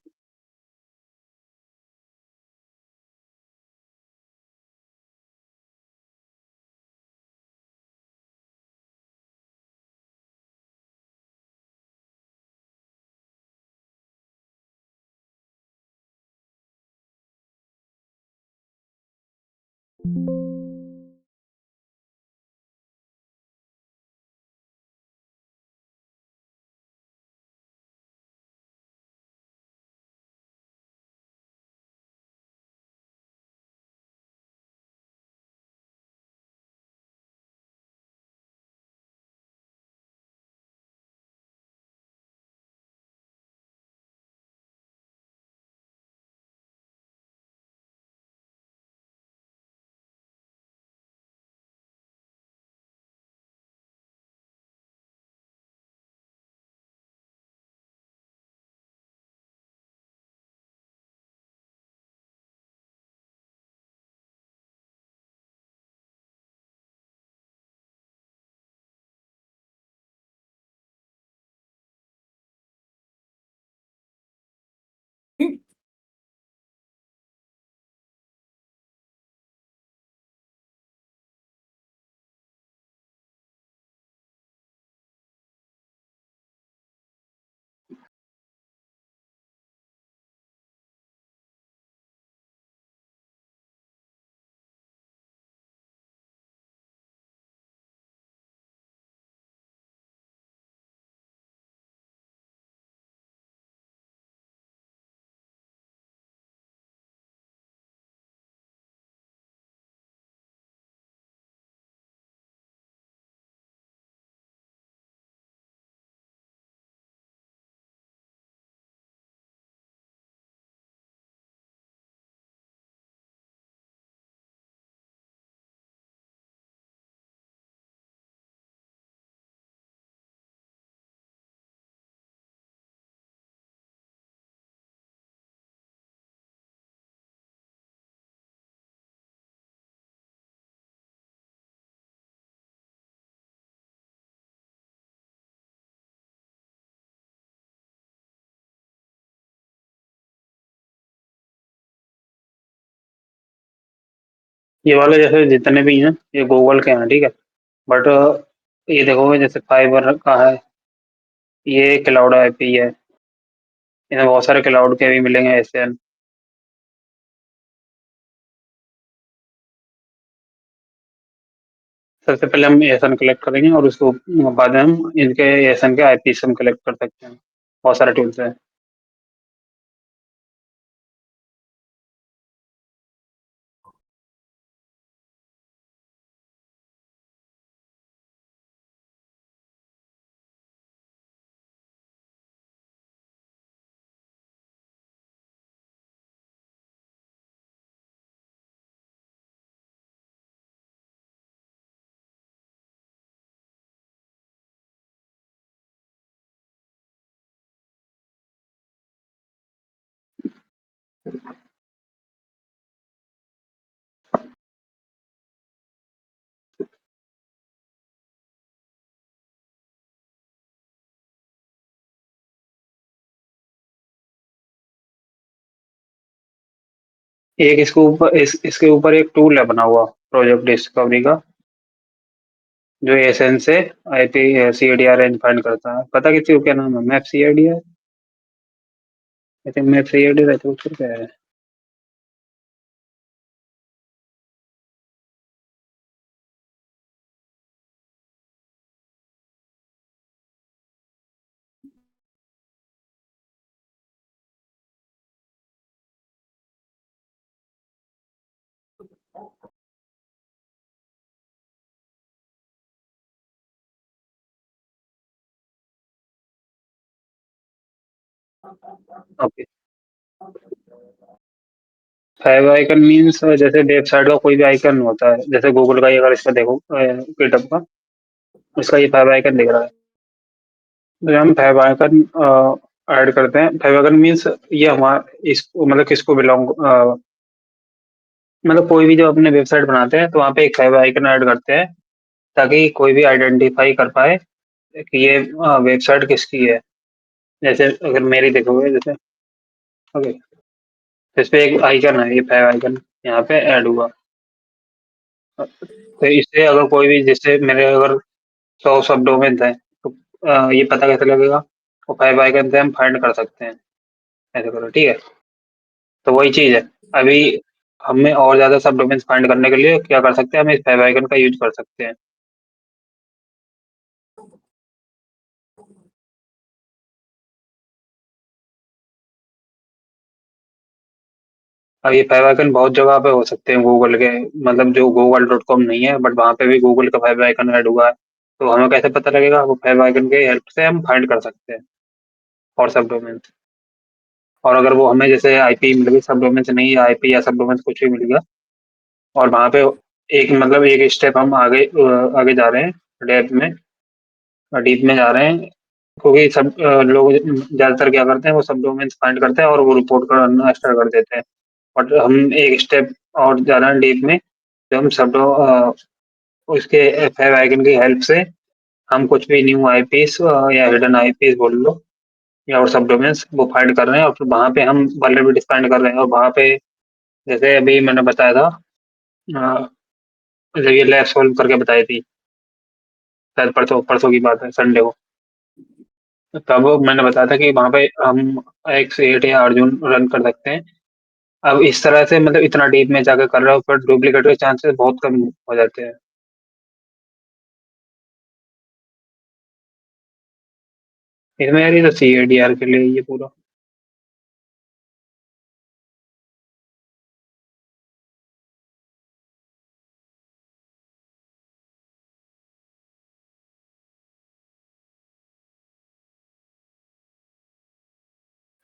ये वाले जैसे जितने भी हैं ये गूगल के हैं, ठीक है। बट ये देखोगे जैसे फाइबर का है, ये क्लाउड आईपी है, इनमें बहुत सारे क्लाउड के भी मिलेंगे ऐसे। सबसे पहले हम एएसएन कलेक्ट करेंगे और उसको बाद में हम इनके एएसएन के आईपी से हम कलेक्ट कर सकते हैं। बहुत सारे टूल्स हैं। एक इसके ऊपर एक टूल है बना हुआ प्रोजेक्ट डिस्कवरी का, जो एएसएन से आईपी सीआईडी रेंज फाइंड करता है। पता किसी को क्या नाम है? मैप सीआईडी है, आई थिंक मैप सीआईडी रहता है, उसको क्या है। ओके, फाइव आइकन मीन्स जैसे वेबसाइट का कोई भी आइकन होता है, जैसे गूगल का ही अगर इसका देखो गिटहब का, इसका ये फाइव आइकन दिख रहा है। तो हम फाइव आइकन ऐड करते हैं। फाइव आइकन मीन्स ये हमारा इसको मतलब किसको बिलोंग, मतलब कोई भी जो अपने वेबसाइट बनाते हैं तो वहाँ पे एक फाइव आइकन ऐड करते हैं, ताकि कोई भी आइडेंटिफाई कर पाए कि ये वेबसाइट किसकी है। जैसे अगर मेरी देखोगे जैसे, ओके, इस पे एक आइकन है, ये फाइव आइकन यहाँ पे ऐड हुआ। तो इससे अगर कोई भी, जैसे मेरे अगर 100 सब डोमेन है तो ये पता कैसे लगेगा? वो फाइव आइकन से हम फाइंड कर सकते हैं। ऐसे करो, ठीक है। तो वही चीज है अभी। हमें और ज़्यादा सब डोमेन्स फाइंड करने के लिए क्या कर सकते हैं, हम इस फाइव आइकन का यूज कर सकते हैं। अब ये फाइव आइकन बहुत जगह पे हो सकते हैं गूगल के, मतलब जो google.com नहीं है बट वहाँ पे भी गूगल का फाइव आइकन ऐड हुआ है। तो हमें कैसे पता लगेगा? वो फाइव आइकन के हेल्प से हम फाइंड कर सकते हैं और सब डोमेन्स। और अगर वो हमें जैसे आईपी मिल गई, सब डोमेन से नहीं, आईपी या सब डोमेन कुछ भी मिल गया, और वहाँ पे एक मतलब एक स्टेप हम आगे आगे जा रहे हैं, डीप में जा रहे हैं, क्योंकि सब लोग ज्यादातर क्या करते हैं, वो सब डोमेन्स फाइंड करते हैं और वो रिपोर्ट करना स्टार्ट कर देते हैं। बट हम एक स्टेप और जा रहे हैं डीप में, जो हम उसके फाइव आइकन की हेल्प से हम कुछ भी न्यू आईपीस या हिडन आईपीस बोल लो, या और सब डोमेन्स वो फाइंड कर रहे हैं, और फिर वहाँ पे हम वल्नरेबिलिटीज फाइंड कर रहे हैं। और वहाँ पे जैसे अभी मैंने बताया था, अ, जब ये लैब सॉल्व करके बताई थी, शायद परसों परसों की बात है, संडे को। तब मैंने बताया था कि वहाँ पे हम एक से एट या अर्जुन रन कर सकते हैं। अब इस तरह से मतलब इतना डीप में जाकर कर रहे हो, पर डुप्लीकेट के चांसेस बहुत कम हो जाते हैं। इसमें यार ये तो सी ए डी आर के लिए ये पूरा।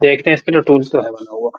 देखते हैं, इसके लिए टूल्स तो है बना हुआ।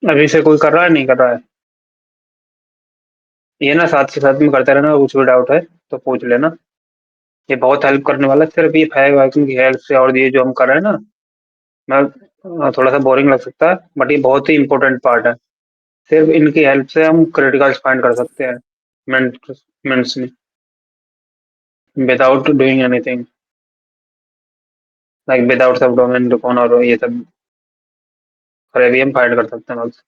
अभी से कोई कर रहा है, नहीं कर रहा है? ये ना साथ के साथ में करते रहना, कुछ भी डाउट है तो पूछ लेना। ये बहुत हेल्प करने वाला है, सिर्फ ये फाइव आइकन की हेल्प से। और ये जो हम कर रहे हैं ना, मैं थोड़ा सा बोरिंग लग सकता है बट ये बहुत ही इंपॉर्टेंट पार्ट है। सिर्फ इनकी हेल्प से हम क्रिटिकल्स फाइंड कर सकते हैं मिनट्स में, without doing anything, like without सब डोमेन रिकॉन और ये सब करे भी हम फाइंड कर सकते हैं बस।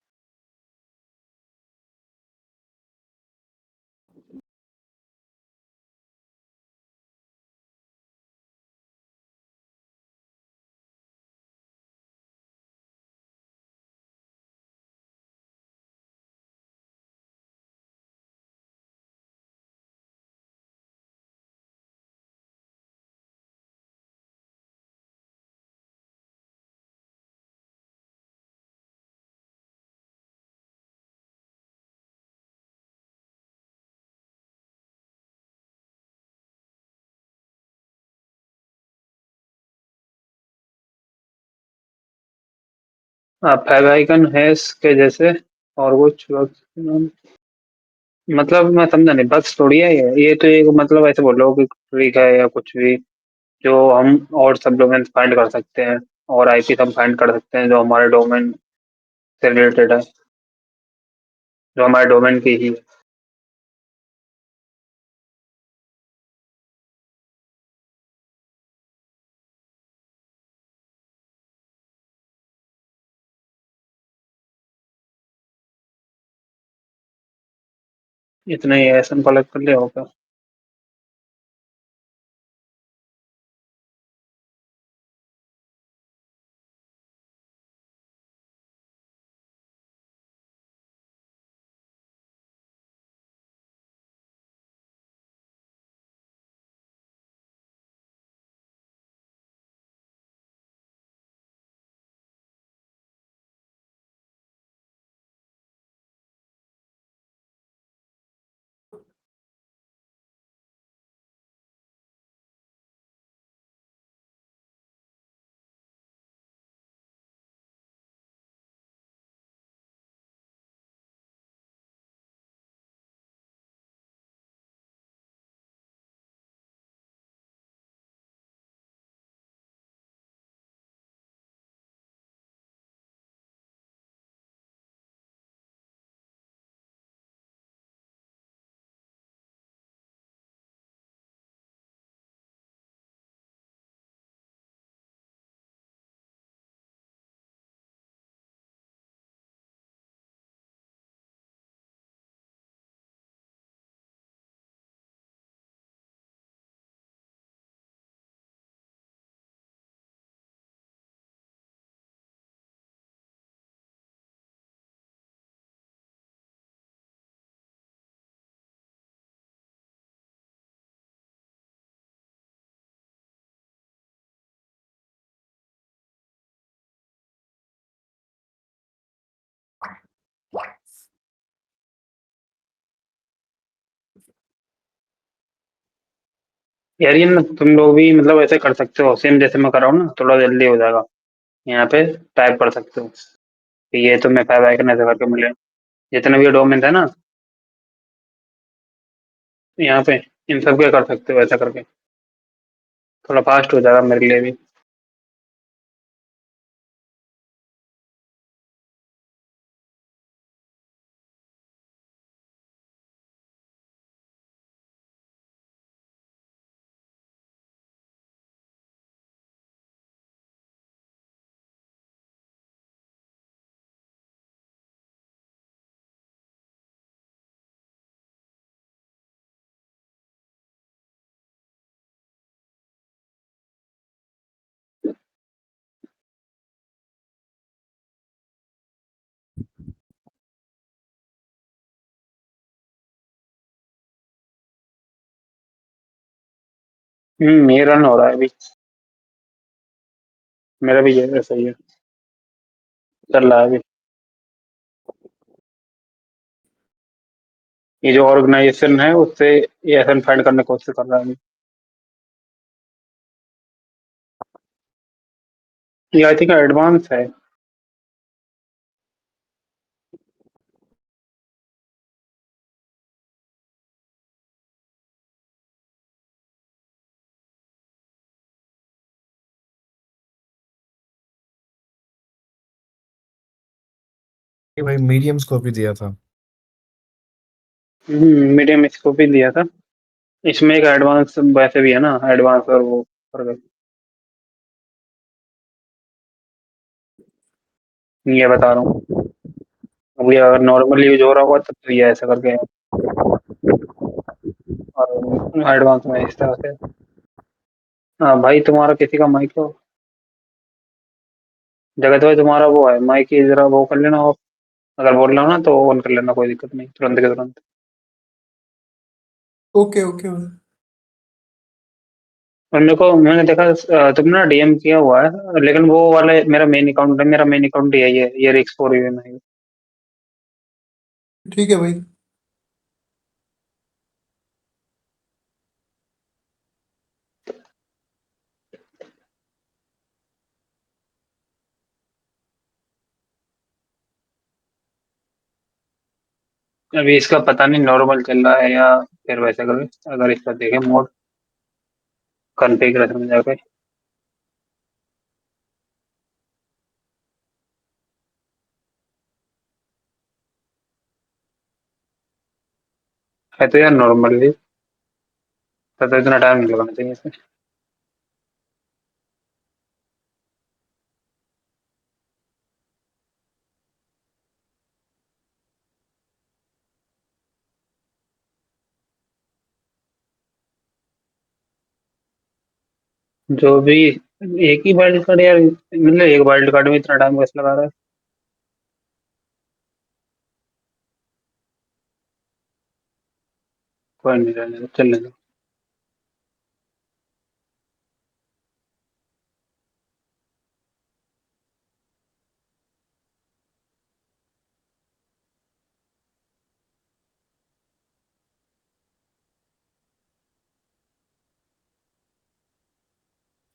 फाइव आइकन है इसके जैसे, और कुछ मतलब मैं समझा नहीं, बस थोड़ी है ये तो एक मतलब ऐसे बोलो कि ट्रिक है या कुछ भी, जो हम और सब डोमेन फाइंड कर सकते हैं, और आईपी हम फाइंड कर सकते हैं जो हमारे डोमेन से रिलेटेड है, जो हमारे डोमेन की ही है। इतना ही है, सिंपल कर लिया होगा। यार ये ना तुम लोग भी मतलब ऐसे कर सकते हो, सेम जैसे मैं कर रहा हूँ ना, थोड़ा जल्दी हो जाएगा। यहाँ पे टाइप कर सकते हो कि ये तुम्हें 5 आइकन ऐसे करके मिले, जितने भी डोमेन है ना यहाँ पे, इन सब के कर सकते हो ऐसा करके, थोड़ा फास्ट हो जाएगा मेरे लिए भी। ये रन हो रहा है अभी, मेरा भी ये सही है, चल रहा है अभी। ये जो ऑर्गेनाइजेशन है उससे ये ऐसा फाइंड करने की कोशिश कर रहा है अभी। ये आई थिंक एडवांस है। ये भाई मीडियम स्कोप ही दिया था। मीडियम स्कोप ही दिया था। इसमें एक एडवांस वैसे भी है ना, एडवांस और वो कर गए। ये बता रहा हूँ, अभी अगर नॉर्मल यूज हो रहा होगा तब तो ये ऐसा करके, और एडवांस में इस तरह से। हाँ भाई, तुम्हारा किसी का माइक हो, जगत भाई तुम्हारा वो है माइक ही, जरा वो कर लेना ऑफ। अगर बोल रहा हो ना तो ऑन कर लेना, कोई दिक्कत नहीं, तुरंत के तुरंत। ओके ओके भाई। और मेरे को मैंने देखा तुमने ना डीएम किया हुआ है, लेकिन वो वाले मेरा मेन अकाउंट है, मेरा मेन अकाउंट यही है, ये रिक्स फॉर यू है। ठीक है भाई। अभी इसका पता नहीं नॉर्मल चल रहा है या फिर वैसे करें, अगर इसका देखें मोड कॉन्फ़िगरेशन में जाके। है तो यार नॉर्मल ही, तो इतना टाइम नहीं लगाना चाहिए इसमें। जो भी, एक ही वाइल्ड कार्ड यार, मतलब एक वाइल्ड कार्ड में इतना टाइम कैसे लगा रहा है। कोई नहीं, रहने दो, चलने दो।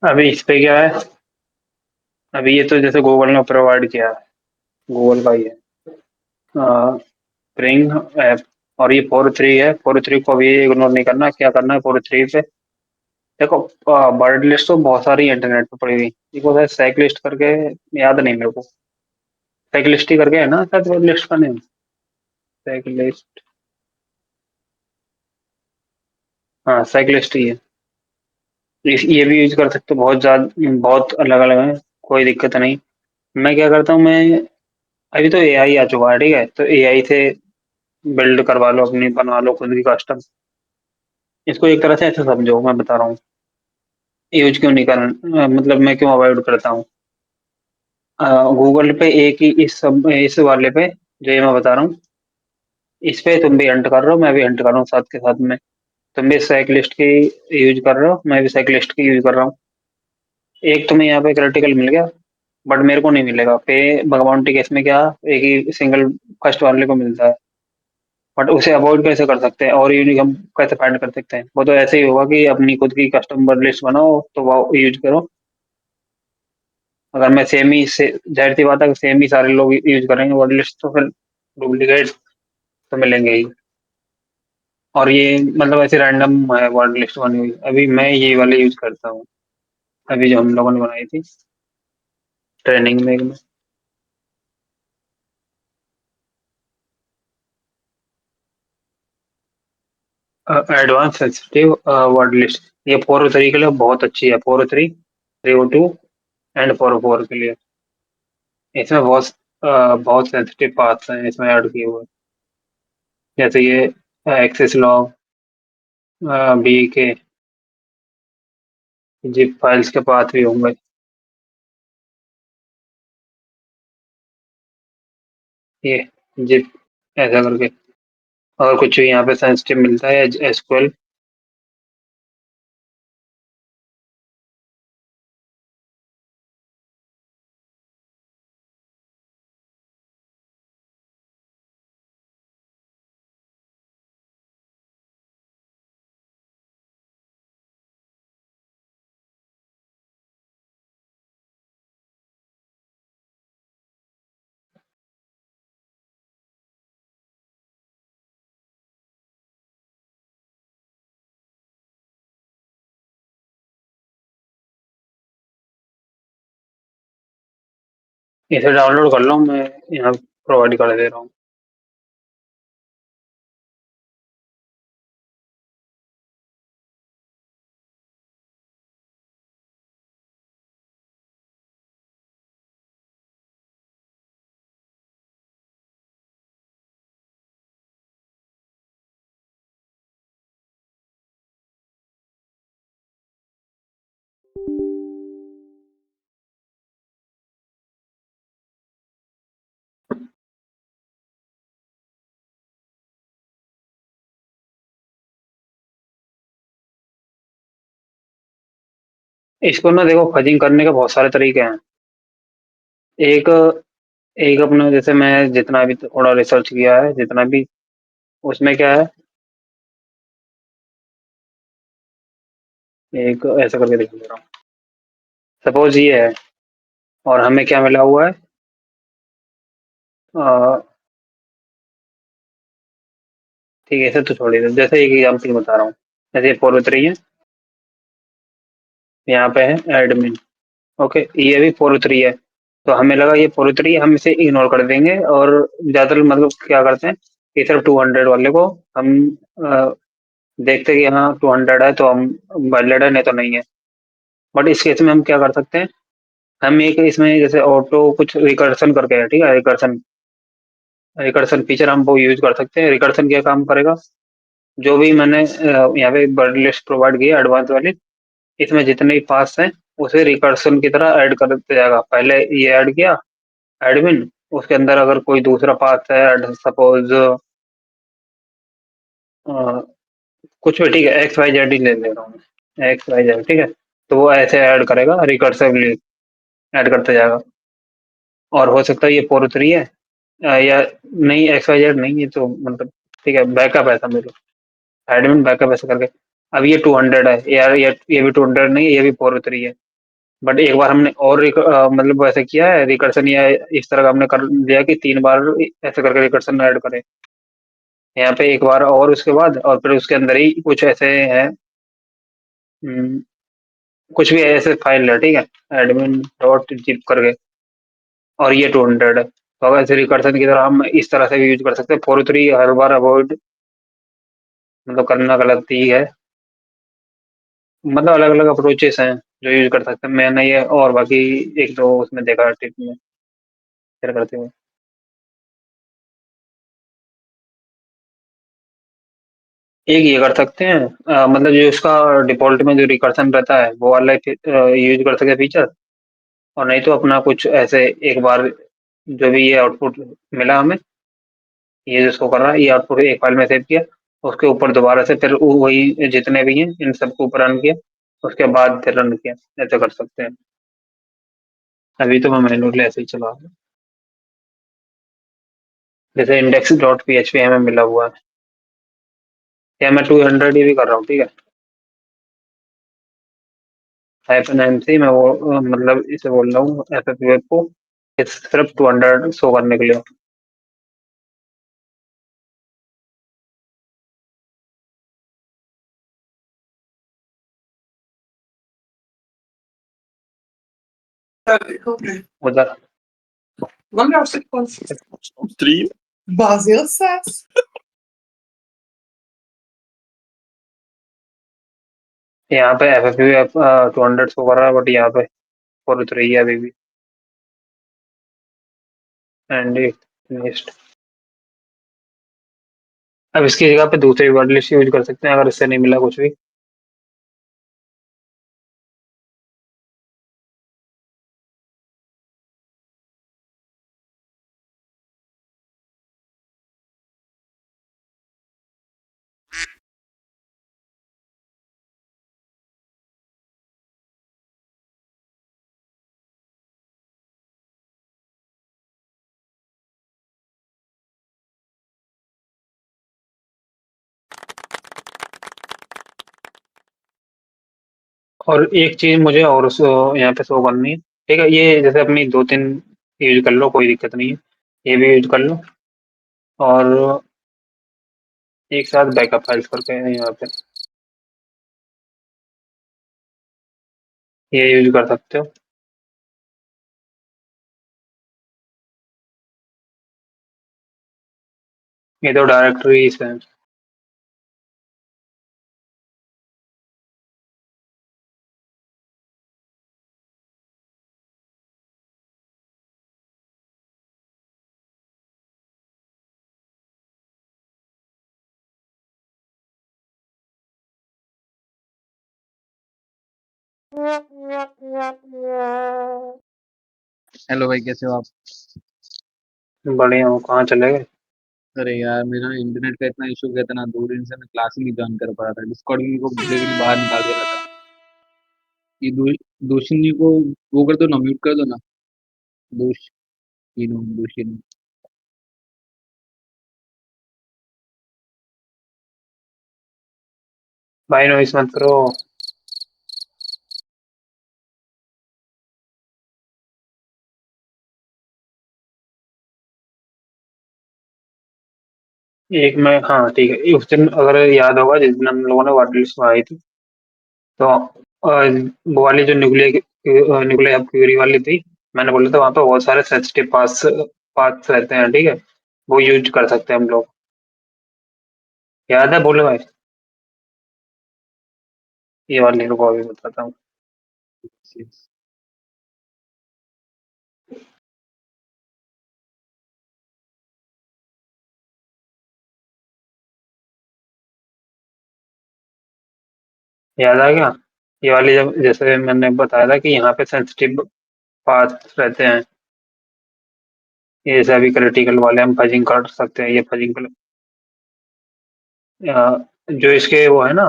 अभी इस पे क्या है, अभी ये तो जैसे गूगल ने प्रोवाइड किया है, गूगल का ही है प्रिंग ऐप। और ये 4.3 है, 4.3 को भी इग्नोर नहीं करना, क्या करना है 4.3 पे। देखो, बर्ड लिस्ट तो बहुत सारी इंटरनेट पे पड़ी हुई, एक वो है साइकिलिस्ट करके, याद नहीं मेरे को, साइकिलिस्ट ही करके है ना शायद वो लिस्ट का नेम, साइकिलिस्ट। हाँ साइकिलिस्ट ही है। ये भी यूज कर सकते हो, बहुत ज्यादा बहुत अलग अलग है, कोई दिक्कत नहीं। मैं क्या करता हूँ, मैं अभी तो एआई आ चुका है, ठीक है, तो एआई से बिल्ड करवा लो अपनी, बनवा लो खुद की कस्टम। इसको एक तरह से ऐसे समझो, मैं बता रहा हूँ यूज क्यों नहीं करना, मतलब मैं क्यों अवॉइड करता हूँ। गूगल पे एक ही इस वाले पे, जो ये मैं बता रहा हूँ, इस पे तुम भी हंट कर रहे हो, मैं भी हंट कर रहा हूँ साथ के साथ में। तुम भी साइकिलिस्ट की यूज कर रहे हो, मैं भी साइकिलिस्ट की यूज कर रहा हूँ। एक तुम्हें यहाँ पे क्रिटिकल मिल गया, बट मेरे को नहीं मिलेगा पे। भगवान केस में क्या, एक ही सिंगल फर्स्ट वाले को मिलता है, बट उसे अवॉइड कैसे कर सकते हैं और यूनिक हम कैसे फाइंड कर सकते हैं? वो तो ऐसे ही होगा कि अपनी खुद की कस्टम वर्ड लिस्ट बनाओ तो वो यूज करो। अगर मैं सेम ही से जाहिर सी बात है सेम ही सारे लोग यूज करेंगे वर्ड लिस्ट तो फिर डुप्लीकेट तो मिलेंगे ही। और ये मतलब ऐसे रैंडम है वर्ड लिस्ट बनी हुई। अभी मैं ये वाले यूज करता हूँ, अभी जो हम लोगों ने बनाई थी ट्रेनिंग में। एडवांस सेंसिटिव वर्ड लिस्ट, ये 403 के लिए बहुत अच्छी है। 403, 302 एंड 404 के लिए। इसमें बहुत सेंसिटिव पार्ट्स हैं इसमें ऐड किए हुए, जैसे ये एक्सेस लॉग, बी के जिप फाइल्स के पाथ भी होंगे। ये जिप ऐसा करके, और कुछ भी यहाँ पे सेंसिटिव मिलता है एसक्यूएल। इसे डाउनलोड कर लो, मैं यहाँ प्रोवाइड कर दे रहा हूँ। इसको ना देखो, फजिंग करने के बहुत सारे तरीके हैं। एक एक अपना जैसे मैं जितना भी थोड़ा रिसर्च किया है, जितना भी उसमें क्या है, एक ऐसा करके दिखा दे रहा हूँ। सपोज ये है और हमें क्या मिला हुआ है, अ, ठीक है इसे तो छोड़िए, जैसे एक एग्जाम्पल बता रहा हूँ। जैसे 403 है, यहाँ पे है एडमिन। ओके, ये भी 403 है, तो हमें लगा ये 403 हम इसे इग्नोर कर देंगे और ज्यादातर मतलब क्या करते हैं कि सिर्फ 200 वाले को हम अ, देखते हैं कि हाँ 200 है तो हम वैलिड है, नहीं तो नहीं है। बट इस केस में हम क्या कर सकते हैं, हम एक इसमें जैसे ऑटो कुछ रिकर्सन करके है, ठीक है, रिकर्सन रिकर्सन फीचर हम वो यूज कर सकते हैं। रिकर्सन क्या काम करेगा, जो भी मैंने यहाँ पे वर्ड लिस्ट प्रोवाइड की है एडवांस वाली, इसमें जितने भी पास हैं उसे रिकर्सन की तरह ऐड करते जाएगा। पहले ये ऐड किया एडमिन, उसके अंदर अगर कोई दूसरा पास है, सपोज कुछ भी, ठीक है, एक्स वाई जेड ही ले ले रहा हूँ मैं, एक्स वाई जेड, ठीक है, तो वो ऐसे ऐड करेगा रिकर्सिवली, ऐड करते जाएगा। और हो सकता है ये 403 है, या नहीं एक्स वाई जेड नहीं, ये तो मतलब ठीक है बैकअप है समझ लो, एडमिन बैकअप ऐसे करके। अब ये 200 है यार, ये भी 200 नहीं है, ये भी 403 है। बट एक बार हमने और मतलब वैसे किया है रिकर्सन, या इस तरह का हमने कर दिया कि 3 बार ऐसे करके रिकर्सन ऐड करें यहाँ पे, एक बार और उसके बाद, और फिर उसके अंदर ही कुछ ऐसे है, हम्म, कुछ भी ऐसे फाइल है, ठीक है, एडमिन डॉट जिप करके, और ये 200 है। तो अगर ऐसे रिकर्सन की तरह हम इस तरह से भी यूज कर सकते हैं। 403 हर बार अवॉइड मतलब करना गलत ही है। मतलब अलग अलग अप्रोचेस हैं जो यूज कर सकते हैं, मैंने ये और बाकी एक दो उसमें देखा टिप में शेयर करते हुए। एक ये कर सकते हैं, मतलब जो इसका डिफॉल्ट में जो रिकर्सन रहता है वो वाला यूज कर सकते हैं फीचर। और नहीं तो अपना कुछ ऐसे एक बार जो भी ये आउटपुट मिला हमें, ये जिसको कर रहा है ये आउटपुट एक फाइल में सेव किया, उसके ऊपर दोबारा से फिर वही जितने भी हैं इन सबको ऊपर रन किया, उसके बाद फिर रन किया, ऐसे कर सकते हैं। अभी तो मैं मैनुअली ऐसे ही चला रहा हूँ। जैसे index dot P H P हमें मिला हुआ है, या मैं 200 ही भी कर रहा हूँ, ठीक है। -MC मैं वो मतलब इसे बोल रहा हूँ FF वेब को सिर्फ 200 शो करने के लिए। उधर Man har sett Stream. Basil says. यहाँ पे FF 200 शो कर रहा है, बट यहाँ पे 43 है अभी भी। एंड नेक्स्ट, अब इसकी जगह पे दूसरी वर्ड लिस्ट यूज कर सकते हैं अगर इससे नहीं मिला कुछ भी। और एक चीज मुझे और यहाँ पे शो करनी है, ठीक है। ये जैसे अपनी 2-3 यूज कर लो, कोई दिक्कत नहीं है, ये भी यूज कर लो। और एक साथ बैकअप फाइल्स करके यहाँ पे ये यूज कर सकते हो। ये तो डायरेक्टरीज है। हेलो भाई, कैसे हो आप? बढ़िया हो, कहाँ चले गए? अरे यार, मेरा इंटरनेट का इतना इशू गया था ना, 2 दिन से मैं क्लास ही नहीं ज्वाइन कर पा रहा था। डिस्कॉर्ड में को लेकर बाहर निकाल दे रहा था। ये दोषिनी को वो कर दो ना, म्यूट कर दो ना। दोषिनी। भाई नॉइस मत करो। एक मैं, हाँ ठीक है, उस दिन अगर याद होगा जिस दिन हम लोगों ने वर्ड लिस्ट में आई थी, तो वो वाली जो न्यूक्लियर हब क्यूरी वाली थी, मैंने बोला था वहाँ पे बहुत सारे सेंसिटिव पाथ्स रहते हैं, ठीक है। वो यूज कर सकते हैं हम लोग, याद है? बोले भाई, ये वाली को अभी बताता हूँ। याद आ गया? ये वाली, जब जैसे मैंने बताया था कि यहाँ पे सेंसिटिव पाथ्स रहते हैं, ये सभी क्रिटिकल वाले हम फजिंग कर सकते हैं। ये फजिंग जो इसके वो है ना,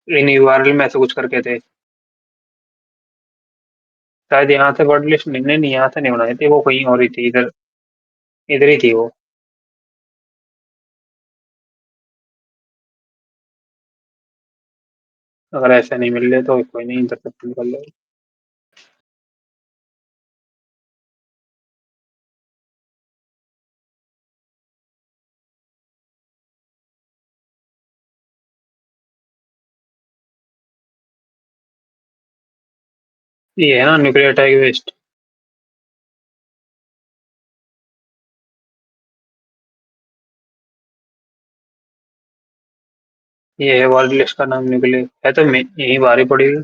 इन यूआरएल में ऐसे कुछ करके थे, शायद यहाँ से वर्ड लिस्ट नहीं, यहाँ से नहीं बनाई थी, वो कहीं और ही थी, इधर इधर ही थी वो। अगर ऐसे नहीं मिल रहे तो कोई नहीं, इंटरसेप्ट कर लो। ये है ना न्यूक्लियर अटैक वेस्ट, ये है वर्ड लिस्ट का नाम, न्यूक्लियर है तो यही बाहर ही पड़ी हुई।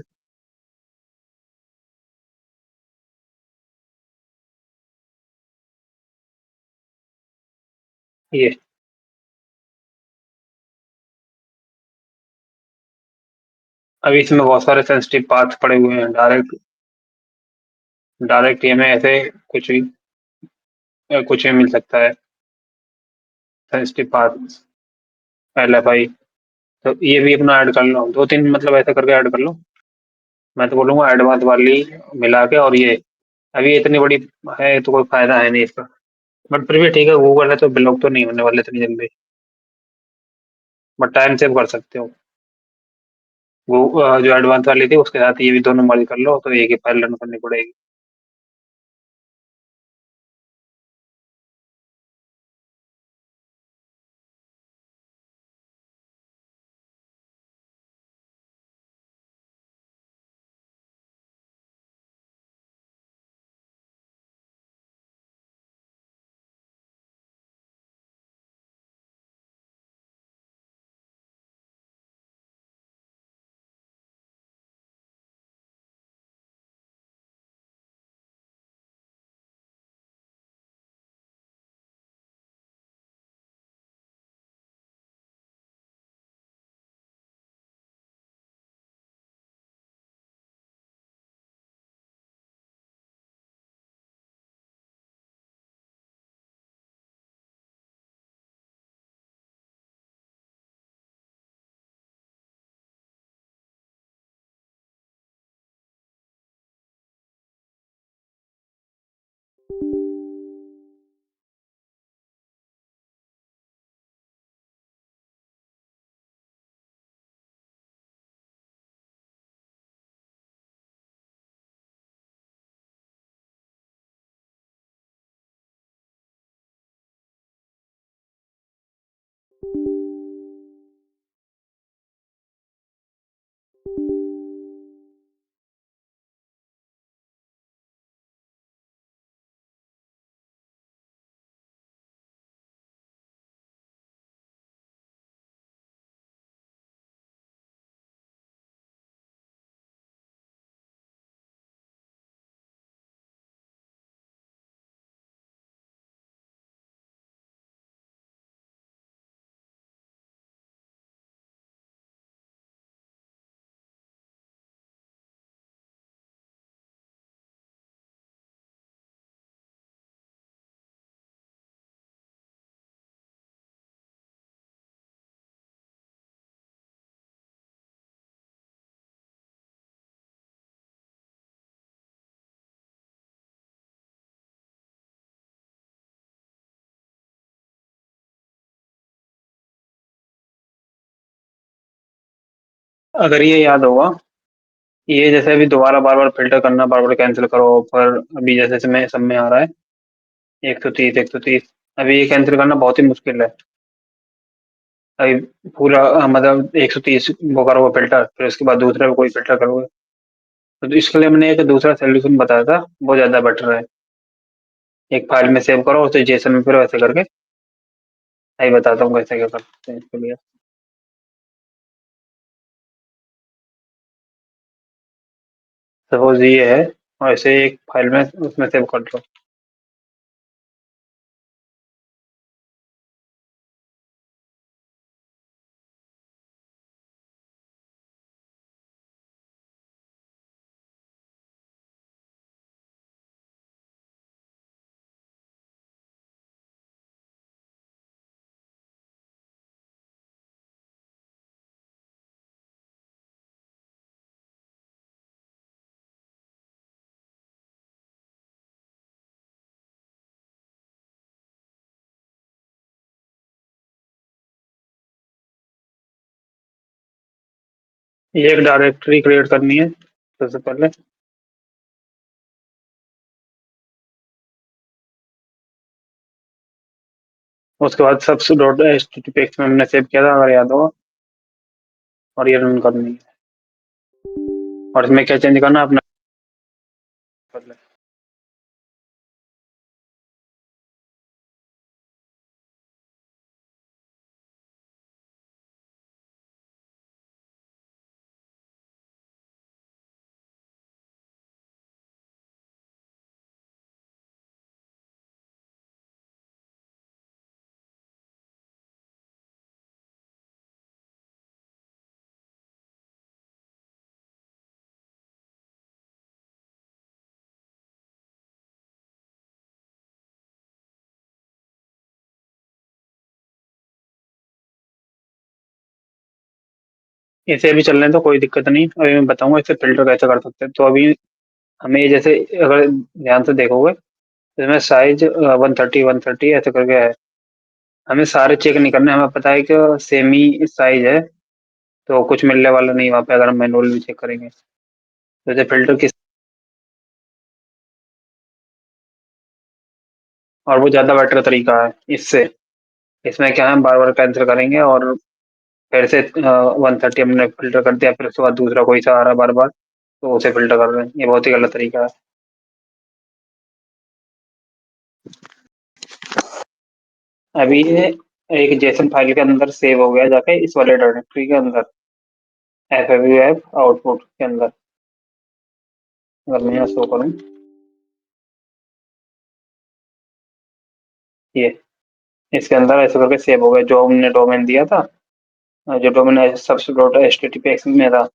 ये अभी इसमें बहुत सारे सेंसिटिव पार्ट्स पड़े हुए हैं। डायरेक्ट ये में ऐसे कुछ भी कुछ भी मिल सकता है, सेंसिटिव पार्ट्स, LFI। तो ये भी अपना ऐड कर लो, 2-3 मतलब ऐसे करके ऐड कर लो। मैं तो बोलूंगा एडवांस वाली मिला के। और ये अभी इतनी बड़ी है तो कोई फायदा है नहीं इसका, बट फिर भी ठीक है, गूगल है तो ब्लॉक तो नहीं होने वाले इतनी जल्दी। बट टाइम सेव कर सकते हो। वो जो एडवांस वाली थी उसके साथ ये भी दोनों मर्ज कर लो तो एक ही फाइल रन करनी पड़ेगी। अगर ये याद होगा, ये जैसे अभी दोबारा बार बार फिल्टर करना, बार बार कैंसिल करो ऑफर, अभी जैसे सब में आ रहा है 130 अभी ये कैंसिल करना बहुत ही मुश्किल है। अभी पूरा मतलब 130 वो करोगे फिल्टर, फिर उसके बाद दूसरे को कोई फिल्टर करोगे, तो इसके लिए मैंने एक दूसरा सोल्यूशन बताया था, वो ज़्यादा बेटर है। एक फाइल में सेव करो उसे जेसन में, फिर वैसे करके यही बताता हूँ कैसे क्या कर सकते हैं इसके लिए। सपोज ये है और इसे एक फाइल में उसमें सेव कर लो। ये एक डायरेक्टरी क्रिएट करनी है सबसे पहले। उसके बाद सबस डॉट एच टी पी में हमने सेव किया था, अगर याद होगा, और ये रन करनी है। और इसमें क्या चेंज करना है अपना कर ले। इसे भी चलने तो कोई दिक्कत नहीं, अभी मैं बताऊंगा इसे फिल्टर कैसे कर सकते हैं। तो अभी हमें ये जैसे, अगर ध्यान से देखोगे, इसमें साइज 130 130 ऐसे करके है। हमें सारे चेक नहीं करने, हमें पता है कि सेम ही साइज है, तो कुछ मिलने वाला नहीं वहाँ पे अगर हम मैनुअल भी चेक करेंगे। तो जैसे फिल्टर किस, और वो ज़्यादा बेटर तरीका है इससे। इसमें क्या है, बार बार कैंसिल करेंगे और फिर से 130 हमने फिल्टर कर दिया, फिर उसके बाद दूसरा कोई सा आ रहा है बार बार, तो उसे फिल्टर कर रहे हैं, ये बहुत ही गलत तरीका है। अभी ये एक जेसन फाइल के अंदर सेव हो गया जाके इस वाले डायरेक्टरी के अंदर, एफ आउटपुट के अंदर। अगर मैं यहाँ शो करूँ, ये इसके अंदर ऐसे करके सेव हो गया जो हमने डोमेन दिया था, जो डोमेन सबसे dot H T T P x में था,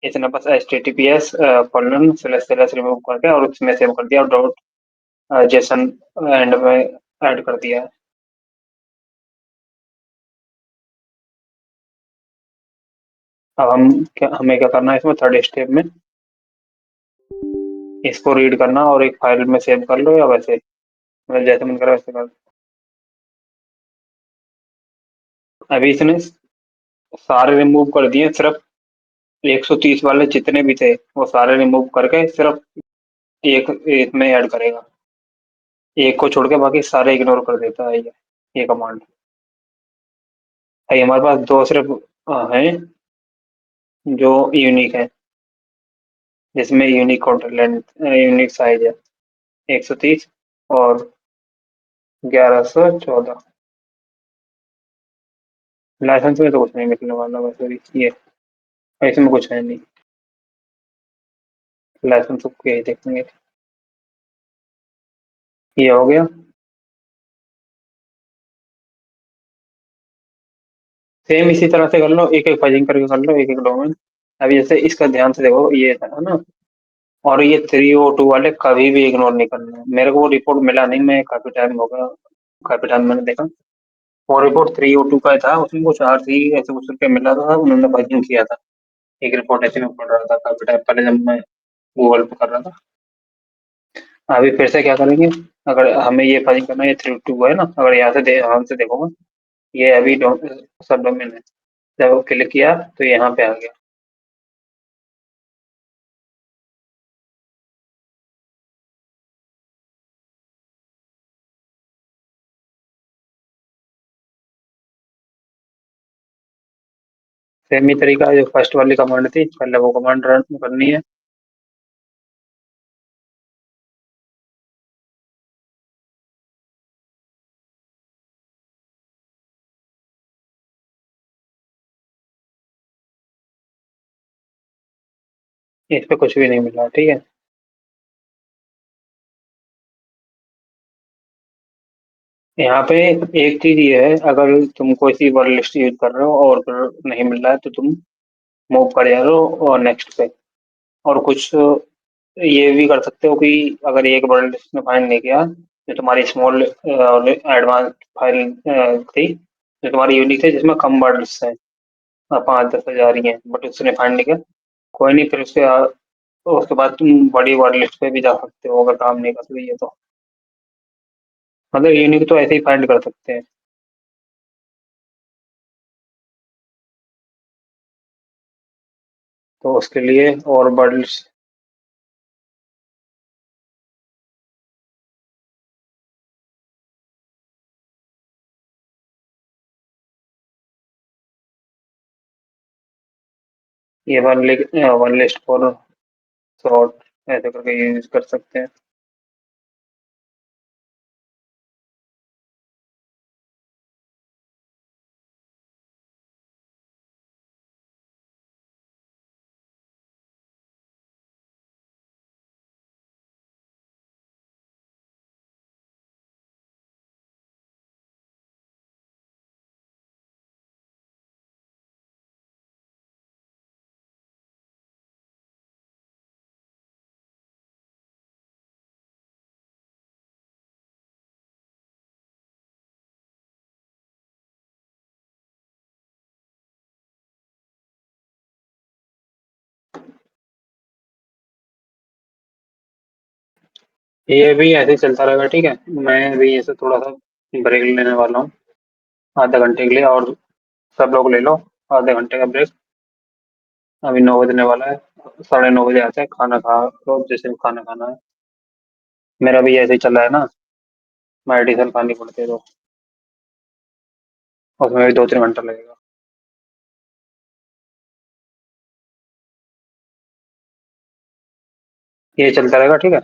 इसने बस H T T P S colon slash slash remove करके और उसमें सेव कर दिया और डॉट जेसन एंड में ऐड कर दिया है। अब हमें क्या करना है इसमें, थर्ड स्टेप में इसको रीड करना और एक फाइल में सेव कर लो, या वैसे मतलब जैसे मन करे वैसे कर लो। अभी इसने सारे रिमूव कर दिए, सिर्फ 130 वाले जितने भी थे वो सारे रिमूव करके सिर्फ एक इसमें ऐड करेगा, एक को छोड़ के बाकी सारे इग्नोर कर देता है ये कमांड। हमारे पास दो सिर्फ हैं जो यूनिक है, जिसमें unique counter length unique size है 130 और 1114। लाइसेंस में तो कुछ नहीं निकलने वाला वैसे भी, ये इसमें कुछ है नहीं, लाइसेंस को यही देखेंगे। ये हो गया। सेम इसी तरह से कर लो, एक एक फजिंग करके कर लो, एक एक डोमेन। अभी जैसे इसका ध्यान से देखो, ये था ना, और ये 302 वाले कभी भी इग्नोर नहीं करना है। मेरे को वो रिपोर्ट मिला नहीं, मैं काफी टाइम हो गया, काफी टाइम मैंने देखा। वो रिपोर्ट 302 का था, उसमें कुछ आरसी ऐसे कुछ करके मिला था, उन्होंने फजिंग किया था। एक रिपोर्ट ऐसे में पढ़ रहा था काफी टाइम पहले जब मैं गूगल पे कर रहा था। अभी फिर से क्या करेंगे, अगर हमें ये फजिंग करना है, ये 302 है ना, अगर यहाँ से ध्यान से देखोगे, ये अभी सब डोमेन है। जब क्लिक किया तो यहाँ पे आ गया। सेम ही तरीका जो फर्स्ट वाली कमांड थी, पहले वो कमांड रन करनी है। इस पे कुछ भी नहीं मिला, ठीक है। यहाँ पे एक चीज ये है, अगर तुम कोई सी वर्ड लिस्ट यूज कर रहे हो और फिर नहीं मिल रहा है तो तुम मूव कर जा रहे हो और नेक्स्ट पे। और कुछ ये भी कर सकते हो कि अगर एक वर्ड लिस्ट में फाइंड नहीं किया, जो तुम्हारी स्मॉल एडवांस फाइल थी, जो तुम्हारी यूनिक थी जिसमें कम वर्ड लिस्ट है, 5-10 हजार ही है, बट उसने फाइंड नहीं किया, कोई नहीं, फिर उसके बाद तुम बड़ी वर्ड लिस्ट पे भी जा सकते हो अगर काम नहीं कर रही है तो। मतलब यूनिक तो ऐसे ही फाइंड कर सकते हैं। तो उसके लिए और वर्ड लिस्ट, ये वन लिस्ट फॉर सॉर्ट ऐसे करके यूज कर सकते हैं। ये भी ऐसे ही चलता रहेगा, ठीक है। मैं भी ऐसे थोड़ा सा ब्रेक लेने वाला हूँ। आधे घंटे के लिए, और सब लोग ले लो आधे घंटे का ब्रेक। अभी 9 बजने वाला है, 9:30 आते हैं, खाना खा लो जैसे भी खाना खाना है। मेरा भी ऐसे ही चल रहा है ना, मेडिसिन खानी पड़ती है तो उसमें भी 2-3 घंटा लगेगा। ये चलता रहेगा, ठीक है।